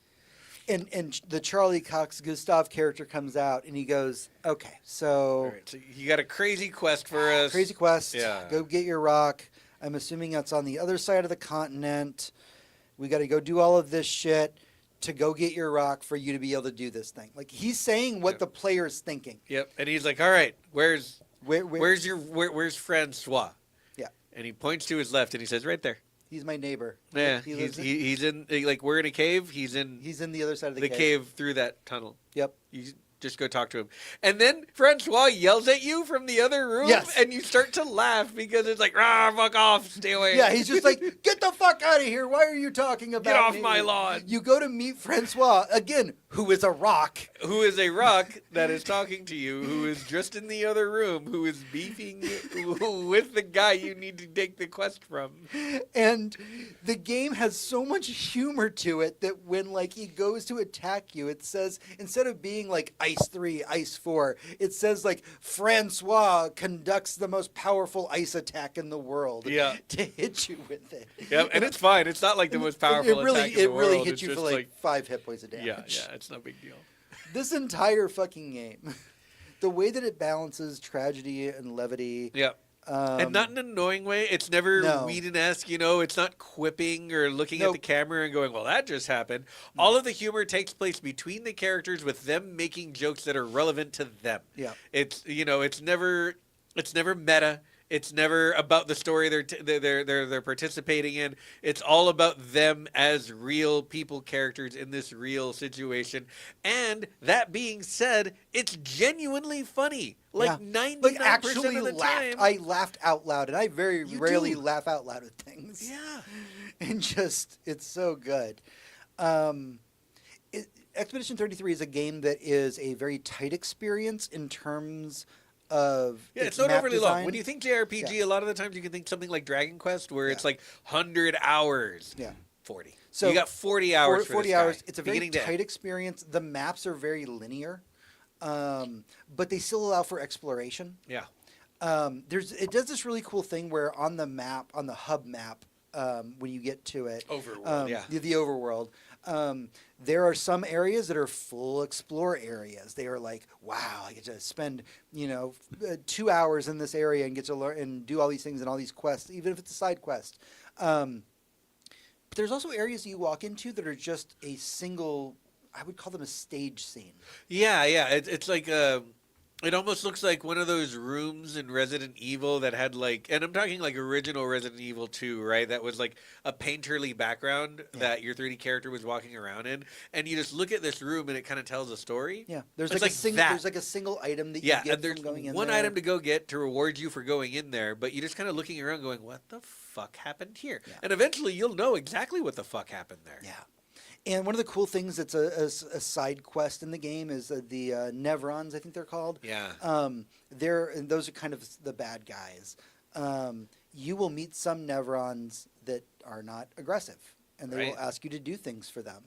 and the Charlie Cox Gustav character comes out and he goes, okay, All right, so you got a crazy quest for us. crazy quest. Yeah. Go get your rock. I'm assuming that's on the other side of the continent. We got to go do all of this shit to go get your rock for you to be able to do this thing. Like he's saying what Yep. the player's thinking. Yep. And he's like, all right, where's Where's Francois? Yeah. And he points to his left and he says, right there. He's my neighbor. Yeah. He lives He's in, like, we're in a cave. He's in the other side of the the cave through that tunnel. Yep. You just go talk to him. And then Francois yells at you from the other room. Yes. And you start to laugh because it's like, rah, fuck off, stay away. Yeah, he's just like, get the fuck out of here. Why are you talking about Get off me?" my lawn. You go to meet Francois, again, who is a rock. Who is a rock that is talking to you, who is just in the other room, who is beefing with the guy you need to take the quest from. And the game has so much humor to it that when like he goes to attack you, it says, instead of being like Ice 3, Ice 4, it says like Francois conducts the most powerful ice attack in the world. Yeah. To hit you with it. Yep, and it's fine. It's not like the most powerful attack in the It really world. hits It's you for just like 5 hit points of damage. yeah, it's no big deal. This entire fucking game, the way that it balances tragedy and levity. Yep. And not in an annoying way. It's never No. Whedon-esque, you know. It's not quipping or looking at Nope. the camera and going, well, that just happened. All of the humor takes place between the characters with them making jokes that are relevant to them. Yeah. It's, you know, it's never meta. It's never about the story they're participating in. It's all about them as real people characters in this real situation. And that being said, it's genuinely funny. Like Yeah. 99% Like actually of the laughed. time. I laughed out loud, and I very You rarely do. laugh out loud at things. Yeah. And just, it's so good. Expedition 33 is a game that is a very tight experience in terms of Yeah, it's not overly long. When you think JRPG, a lot of the times you can think something like Dragon Quest, where it's like 100 hours. Yeah. 40. So you got 40 hours. 40 for this hours. guy, It's a very beginning to tight end. experience. The maps are very linear, but they still allow for exploration. Yeah. It does this really cool thing where on the map, on the hub map, when you get to it. Overworld, yeah. The overworld. There are some areas that are full explore areas. They are like, wow, I get to spend 2 hours in this area and get to learn and do all these things and all these quests, even if it's a side quest. But there's also areas you walk into that are just a single. I would call them a stage scene. Yeah. It's like it almost looks like one of those rooms in Resident Evil that had like, and I'm talking like original Resident Evil 2, right? That was like a painterly background that your 3D character was walking around in, and you just look at this room and it kind of tells a story. Yeah, there's It's like, that. there's like a single item that you Yeah, get and there's from going in one there. item to go get to reward you for going in there, but you're just kind of looking around going, what the fuck happened here? Yeah. And eventually you'll know exactly what the fuck happened there. Yeah. And one of the cool things that's a side quest in the game is the Nevrons, I think they're called. Yeah. And those are kind of the bad guys. You will meet some Nevrons that are not aggressive, and they will ask you to do things for them.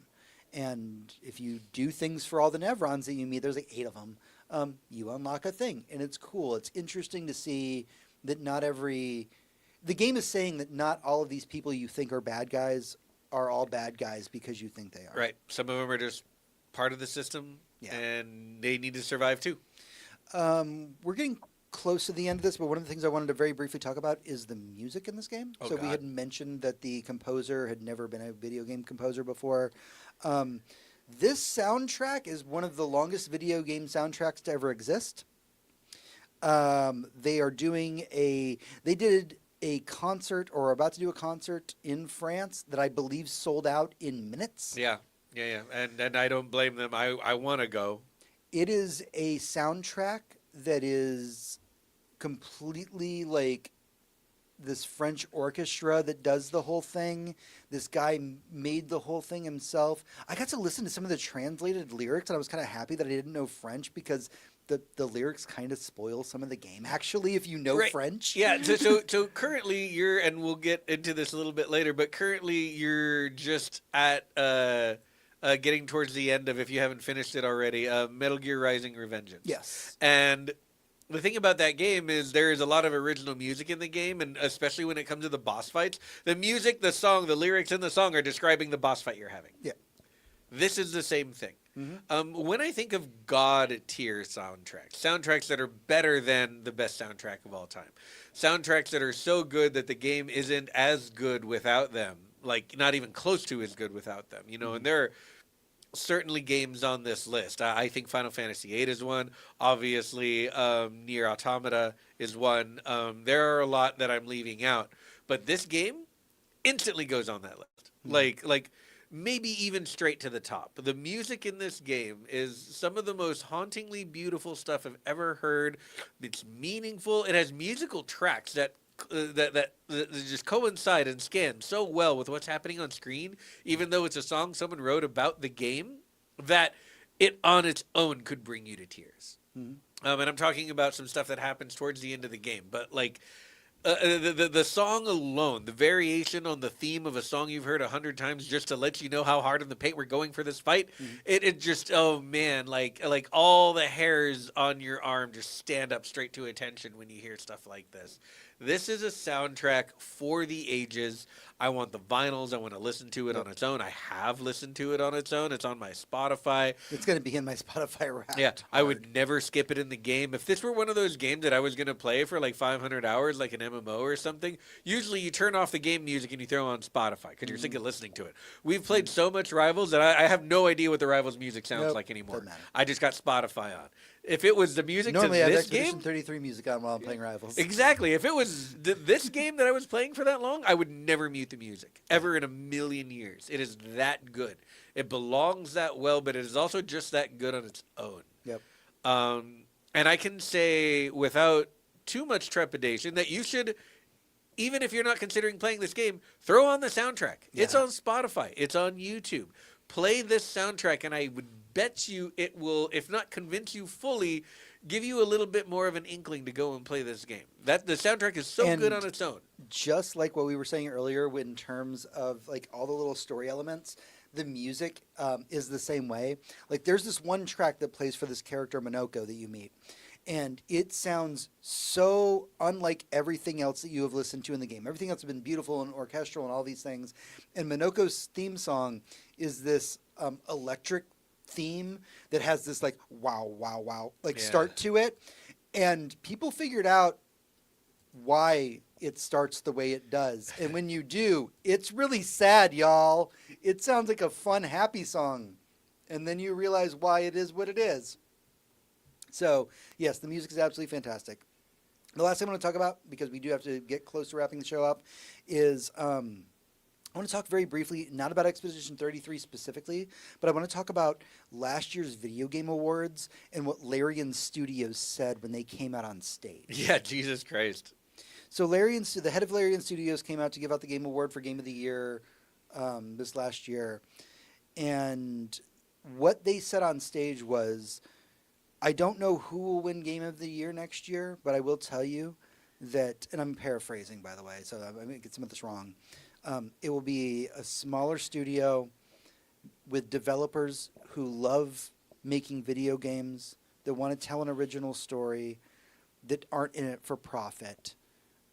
And if you do things for all the Nevrons that you meet, there's like 8 of them, you unlock a thing. And it's cool. It's interesting to see that not every... The game is saying that not all of these people you think are bad guys are all bad guys because you think they are. Right. Some of them are just part of the system, and they need to survive too. We're getting close to the end of this, but one of the things I wanted to very briefly talk about is the music in this game. Oh, so we God. had mentioned that the composer had never been a video game composer before. This soundtrack is one of the longest video game soundtracks to ever exist. They did a concert, or about to do a concert in France that I believe sold out in minutes. Yeah. And I don't blame them. I want to go. It is a soundtrack that is completely like this French orchestra that does the whole thing. This guy made the whole thing himself. I got to listen to some of the translated lyrics, and I was kind of happy that I didn't know French because the lyrics kind of spoil some of the game, actually, if you know French. Yeah, so currently you're, and we'll get into this a little bit later, but currently you're just at getting towards the end of, if you haven't finished it already, Metal Gear Rising: Revengeance. Yes. And the thing about that game is there is a lot of original music in the game, and especially when it comes to the boss fights, the music, the song, the lyrics in the song are describing the boss fight you're having. Yeah. This is the same thing. Mm-hmm. When I think of God tier soundtracks that are better than the best soundtrack of all time, soundtracks that are so good that the game isn't as good without them, like not even close to as good without them, and there are certainly games on this list. I think Final Fantasy VIII is one. Obviously, Nier Automata is one. There are a lot that I'm leaving out, but this game instantly goes on that list. Like maybe even straight to the top. The music in this game is some of the most hauntingly beautiful stuff I've ever heard. It's meaningful. It has musical tracks that just coincide and scan so well with what's happening on screen, even though it's a song someone wrote about the game, that it on its own could bring you to tears. And I'm talking about some stuff that happens towards the end of the game, but like the song alone, the variation on the theme of a song you've heard 100 times just to let you know how hard in the paint we're going for this fight, it just, oh man, like all the hairs on your arm just stand up straight to attention when you hear stuff like this. This is a soundtrack for the ages. I want the vinyls. I want to listen to it on its own. I have listened to it on its own. It's on my Spotify. It's going to be in my Spotify Wrapped. Yeah, I would never skip it in the game. If this were one of those games that I was going to play for like 500 hours, like an MMO or something, usually you turn off the game music and you throw on Spotify because you're sick of listening to it. We've played so much Rivals that I have no idea what the Rivals music sounds like anymore. Doesn't matter. I just got Spotify on. If it was the music Normally to I have this Expedition game, 33 music on while I'm playing Rivals. exactly. If it was this game that I was playing for that long, I would never mute the music ever in a million years. It is that good. It belongs that well, but it is also just that good on its own. Yep. And I can say without too much trepidation that you should, even if you're not considering playing this game, throw on the soundtrack. Yeah. It's on Spotify. It's on YouTube. Play this soundtrack, and I would bet you it will, if not convince you fully, give you a little bit more of an inkling to go and play this game. That the soundtrack is so good on its own. Just like what we were saying earlier in terms of like all the little story elements, the music is the same way. Like there's this one track that plays for this character Minoko that you meet. And it sounds so unlike everything else that you have listened to in the game. Everything else has been beautiful and orchestral and all these things. And Minoko's theme song is this electric theme that has this like wow, wow, wow, like start to it. And people figured out why it starts the way it does. And when you do, it's really sad, y'all. It sounds like a fun, happy song. And then you realize why it is what it is. So, yes, the music is absolutely fantastic. The last thing I want to talk about, because we do have to get close to wrapping the show up, is I want to talk very briefly, not about Expedition 33 specifically, but I want to talk about last year's Video Game Awards and what Larian Studios said when they came out on stage. Yeah, Jesus Christ. So the head of Larian Studios came out to give out the Game Award for Game of the Year this last year. And what they said on stage was, I don't know who will win Game of the Year next year, but I will tell you that, and I'm paraphrasing, by the way, so I may get some of this wrong. It will be a smaller studio with developers who love making video games, that want to tell an original story, that aren't in it for profit,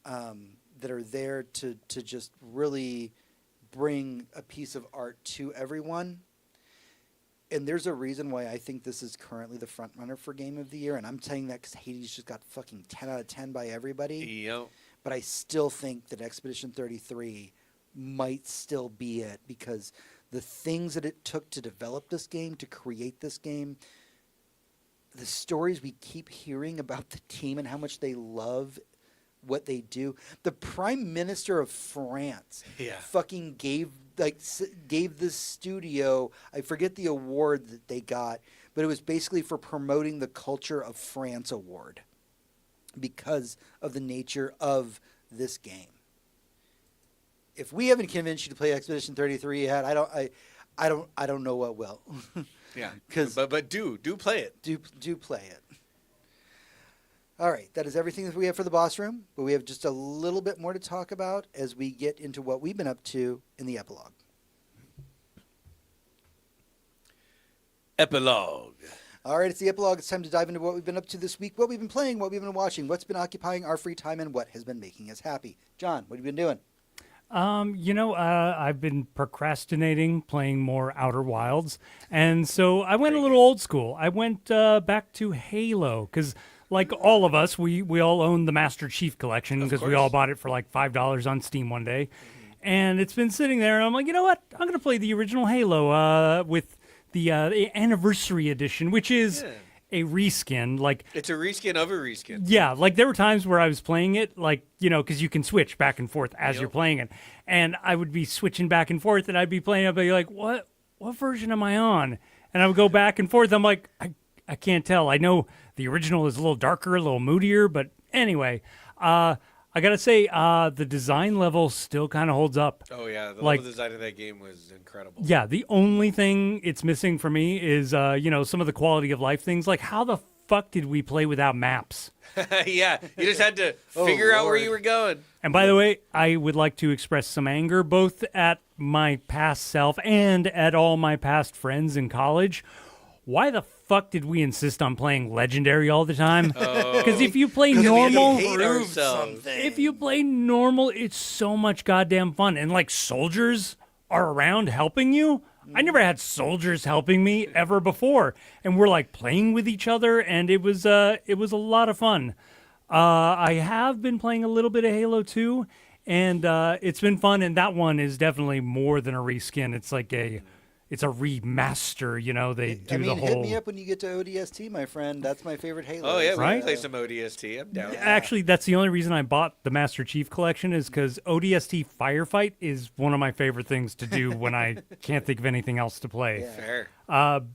that are there to just really bring a piece of art to everyone. And there's a reason why I think this is currently the front runner for Game of the Year, and I'm saying that because Hades just got fucking 10 out of 10 by everybody. Yep. But I still think that Expedition 33 might still be it, because the things that it took to develop this game, to create this game, the stories we keep hearing about the team and how much they love what they do. The Prime Minister of France fucking gave this studio, I forget the award that they got, but it was basically for promoting the culture of France award because of the nature of this game. If we haven't convinced you to play Expedition 33 yet, I don't know what will. Yeah. 'Cause but do play it. Do play it. All right, that is everything that we have for the boss room, but we have just a little bit more to talk about as we get into what we've been up to in the epilogue. Epilogue. All right, it's the epilogue. It's time to dive into what we've been up to this week, what we've been playing, what we've been watching, what's been occupying our free time, and what has been making us happy. John, what have you been doing? I've been procrastinating playing more Outer Wilds, and so I went a little old school. I went back to Halo, because like all of us, we all own the Master Chief Collection, because we all bought it for like $5 on Steam one day. And it's been sitting there, and I'm like, you know what? I'm going to play the original Halo with the Anniversary Edition, which is a reskin. Like, it's a reskin of a reskin. Yeah, like there were times where I was playing it, like, because you can switch back and forth as you're playing it. And I would be switching back and forth, and I'd be playing it, but you're like, what version am I on? And I would go back and forth. I'm like, I can't tell. I know the original is a little darker, a little moodier, but anyway, I gotta say, the design level still kind of holds up. Oh yeah, the level design of that game was incredible. Yeah, the only thing it's missing for me is, some of the quality of life things. Like, how the fuck did we play without maps? Yeah, you just had to figure out where you were going. And by the way, I would like to express some anger both at my past self and at all my past friends in college. Why the fuck did we insist on playing Legendary all the time? Because if you play normal, it's so much goddamn fun. And like soldiers are around helping you. I never had soldiers helping me ever before, and we're like playing with each other, and it was a lot of fun. I have been playing a little bit of Halo 2, and it's been fun. And that one is definitely more than a reskin. It's like it's a remaster, they do the whole... hit me up when you get to ODST, my friend. That's my favorite Halo. Oh, yeah, we right? can play some ODST. I'm down. Actually, that's the only reason I bought the Master Chief Collection, is because ODST Firefight is one of my favorite things to do when I can't think of anything else to play. Yeah. Fair.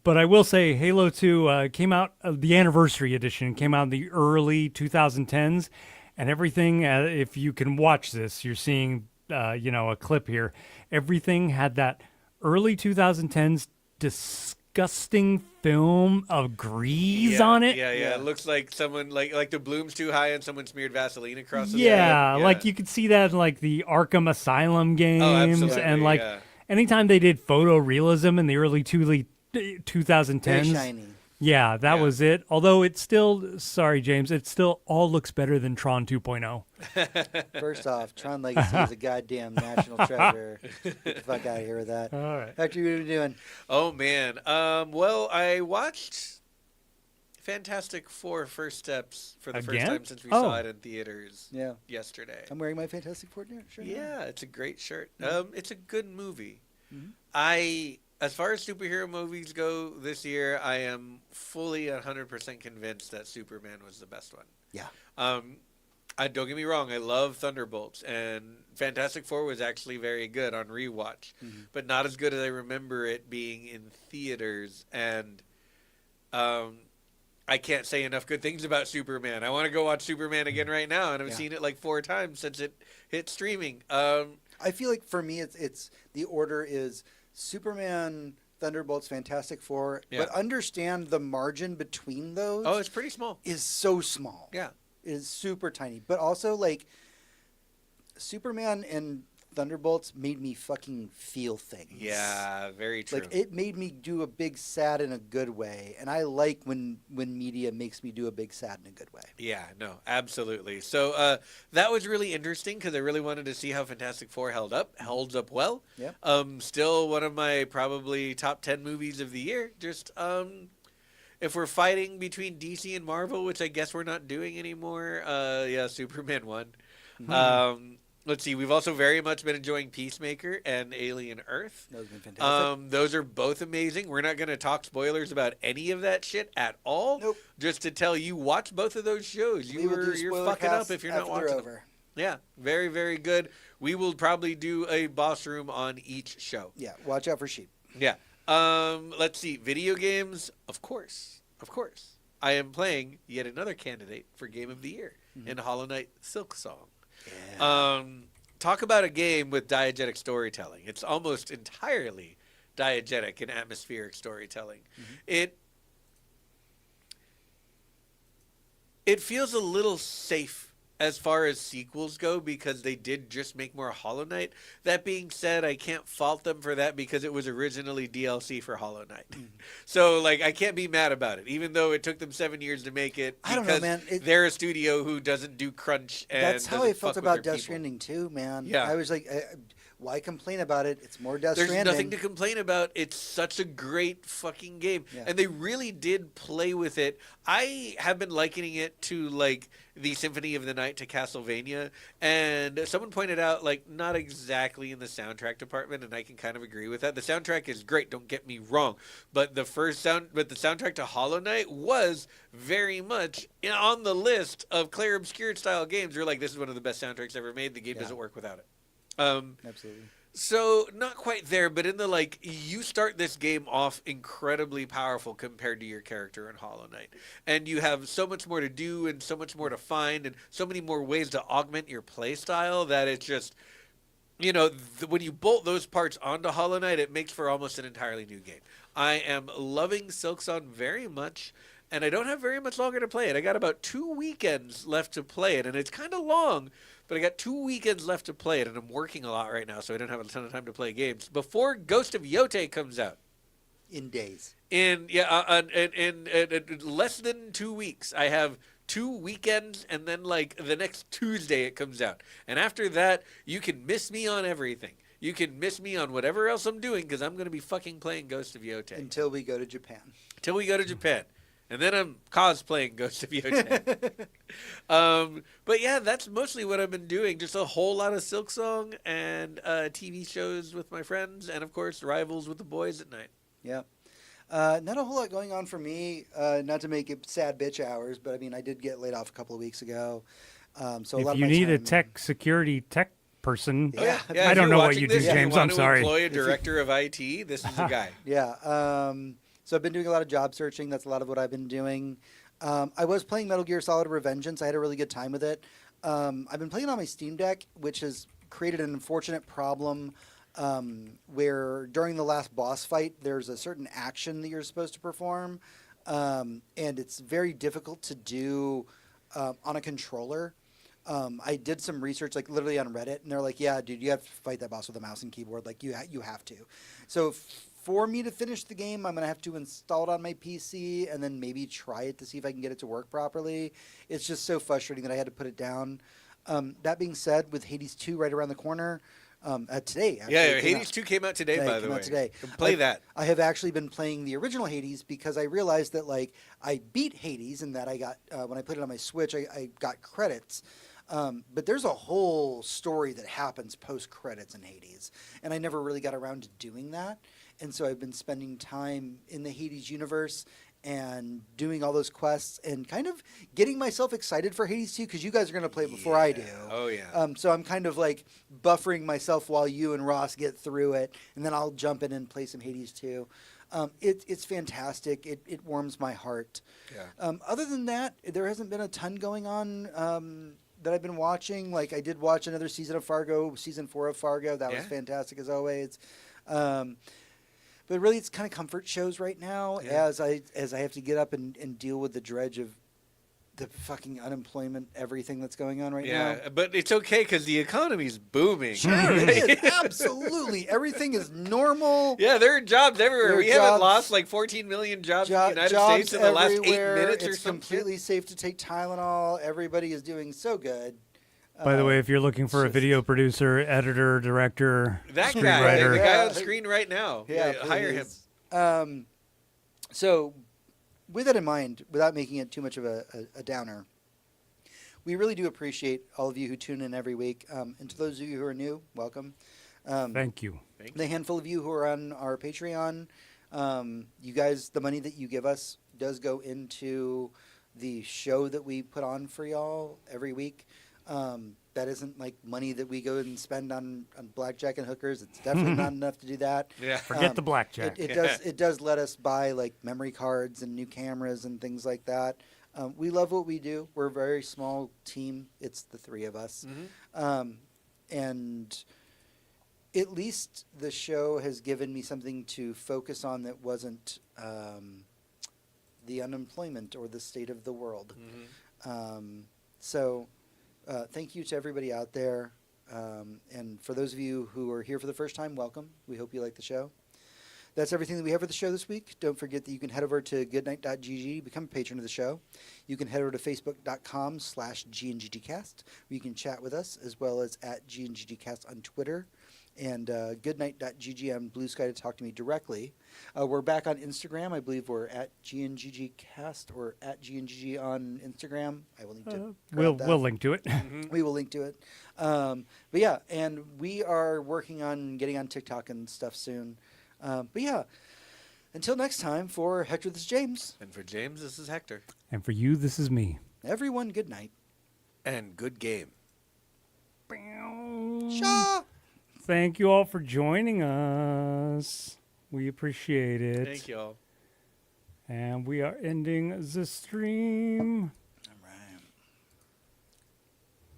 But I will say Halo 2 came out, the Anniversary Edition came out in the early 2010s, and everything, if you can watch this, you're seeing, a clip here. Everything had that early 2010s disgusting film of grease on it. Yeah. It looks like someone like the bloom's too high and someone smeared Vaseline across the Yeah, side. like you could see that in like the Arkham Asylum games. Oh, absolutely, and anytime they did photorealism in the early 2010s. Very shiny. Yeah, that Yeah. was it. Although it's still, sorry, James, it still all looks better than Tron 2.0. First off, Tron Legacy is a goddamn national treasure. Get the fuck out of here with that. All right. Hector, what are you doing? Oh man. Well, I watched Fantastic Four: First Steps for the first Again? time since we Oh. saw it in theaters Yeah. yesterday. I'm wearing my Fantastic Four shirt. now. Yeah, it's a great shirt. Mm-hmm. It's a good movie. Mhm. As far as superhero movies go this year, I am fully 100% convinced that Superman was the best one. Yeah. Don't get me wrong, I love Thunderbolts, and Fantastic Four was actually very good on rewatch, but not as good as I remember it being in theaters. And I can't say enough good things about Superman. I want to go watch Superman again right now, and I've Yeah. seen it like 4 times since it hit streaming. I feel like for me, it's the order is Superman, Thunderbolts, Fantastic Four, Yeah. but understand the margin between those Oh, it's pretty small. is so small. Yeah. It is super tiny. But also, like, Superman and Thunderbolts made me fucking feel things. Yeah, very true. Like, it made me do a big sad in a good way. And I like when media makes me do a big sad in a good way. Yeah, no, absolutely. So that was really interesting because I really wanted to see how Fantastic Four holds up well. Yep. Still one of my probably top 10 movies of the year. Just if we're fighting between DC and Marvel, which I guess we're not doing anymore, yeah, Superman won. Let's see. We've also very much been enjoying Peacemaker and Alien Earth. That has been fantastic. Those are both amazing. We're not going to talk spoilers about any of that shit at all. Nope. Just to tell you, watch both of those shows. We will do You're spoiler fucking up casts if you're not after watching they're them. over. Yeah, very, very good. We will probably do a boss room on each show. Yeah, watch out for sheep. Yeah. Let's see. Video games, of course. Of course. I am playing yet another candidate for Game of the Year in Hollow Knight Silk Song. Yeah. Talk about a game with diegetic storytelling. It's almost entirely diegetic and atmospheric storytelling. It feels a little safe as far as sequels go because they did just make more Hollow Knight. That being said, I can't fault them for that because it was originally DLC for Hollow Knight. So, like, I can't be mad about it, even though it took them 7 years to make it. I don't know, because man. They're a studio who doesn't do crunch. And That's how doesn't I felt fuck with about their Death people. Stranding too, man. Yeah. I was like, why complain about it? It's more Death There's Stranding. nothing to complain about. It's such a great fucking game. Yeah. And they really did play with it. I have been likening it to, like, the Symphony of the Night to Castlevania. And someone pointed out, like, not exactly in the soundtrack department, and I can kind of agree with that. The soundtrack is great, don't get me wrong. But the soundtrack to Hollow Knight was very much on the list of Claire Obscure style games. You're like, this is one of the best soundtracks ever made. The game Yeah. doesn't work without it. Absolutely. So, not quite there, but in the, like, you start this game off incredibly powerful compared to your character in Hollow Knight. And you have so much more to do and so much more to find and so many more ways to augment your play style that it's just, you know, when you bolt those parts onto Hollow Knight, it makes for almost an entirely new game. I am loving Silksong very much, and I don't have very much longer to play it. I got about 2 weekends left to play it, and it's kind of long, but I got 2 weekends left to play it, and I'm working a lot right now, so I don't have a ton of time to play games. Before Ghost of Yote comes out, In days. in less than 2 weeks, I have 2 weekends, and then, like, the next Tuesday it comes out. And after that, you can miss me on everything. You can miss me on whatever else I'm doing, because I'm going to be fucking playing Ghost of Yote. Until we go to Japan. Until we go to Japan. And then I'm cosplaying Ghost of Yote. But yeah, that's mostly what I've been doing. Just a whole lot of Silksong and TV shows with my friends. And, of course, Rivals with the boys at night. Yeah. Not a whole lot going on for me. Not to make it sad bitch hours, but I mean, I did get laid off a couple of weeks ago. So a If lot of you my need a time- tech person, Yeah. Yeah, I if don't you're know what watching you do, this and James. You I'm want sorry. to employ a director of IT, this is the guy. Yeah. So I've been doing a lot of job searching. That's a lot of what I've been doing. I was playing Metal Gear Solid Revengeance. I had a really good time with it. I've been playing on my Steam Deck, which has created an unfortunate problem where during the last boss fight, there's a certain action that you're supposed to perform, and it's very difficult to do on a controller. I did some research, like literally on Reddit, and they're like, "Yeah, dude, you have to fight that boss with a mouse and keyboard. Like you have to." So for me to finish the game, I'm going to have to install it on my PC and then maybe try it to see if I can get it to work properly. It's just so frustrating that I had to put it down. That being said, with Hades 2 right around the corner, today, actually. Yeah, Hades 2 came out today, by the came way. out today. Play that. I have actually been playing the original Hades because I realized that, like, I beat Hades and that I got, when I played it on my Switch, I got credits. But there's a whole story that happens post-credits in Hades, and I never really got around to doing that. And so I've been spending time in the Hades universe and doing all those quests and kind of getting myself excited for Hades 2 because you guys are going to play it before I do. Oh, yeah. So I'm kind of like buffering myself while you and Ross get through it, and then I'll jump in and play some Hades 2. It's fantastic. It warms my heart. Yeah. Other than that, there hasn't been a ton going on that I've been watching. Like, I did watch another season of Fargo, season 4 of Fargo. That was fantastic as always. But really, it's kind of comfort shows right now as I have to get up and deal with the dredge of the fucking unemployment, everything that's going on right now. Yeah, but it's okay because the economy's booming. Sure, it is. Absolutely. Everything is normal. Yeah, there are jobs everywhere. There are We haven't jobs- lost like 14 million jobs in the United jobs States in the last 8 everywhere. minutes or It's something. completely safe to take Tylenol. Everybody is doing so good. By the way, if you're looking for a just- video producer, editor, director, That guy, screenwriter, the guy on Yeah. screen right now. Yeah, hire him. please. So, with that in mind, without making it too much of a downer, we really do appreciate all of you who tune in every week. And to those of you who are new, welcome. thank you. The handful of you who are on our Patreon, you guys, the money that you give us does go into the show that we put on for y'all every week. That isn't like money that we go and spend on blackjack and hookers. It's definitely not enough to do that. Yeah. Forget the blackjack. It does let us buy like memory cards and new cameras and things like that. We love what we do. We're a very small team. It's the three of us. And at least the show has given me something to focus on that wasn't the unemployment or the state of the world. So thank you to everybody out there. And for those of you who are here for the first time, welcome. We hope you like the show. That's everything that we have for the show this week. Don't forget that you can head over to goodnight.gg, become a patron of the show. You can head over to facebook.com/GNGGcast, where you can chat with us, as well as at GNGGcast on Twitter. And goodnight.gg on Blue Sky to talk to me directly. We're back on Instagram. I believe we're at GNGGcast or at GNGG on Instagram. I will need to We'll grab that. link to it. We will link to it. But yeah, and we are working on getting on TikTok and stuff soon. But yeah, until next time, for Hector, this is James. And for James, this is Hector. And for you, this is me. Everyone, good night. And good game. Shaw! Thank you all for joining us. We appreciate it. Thank you all. And we are ending the stream.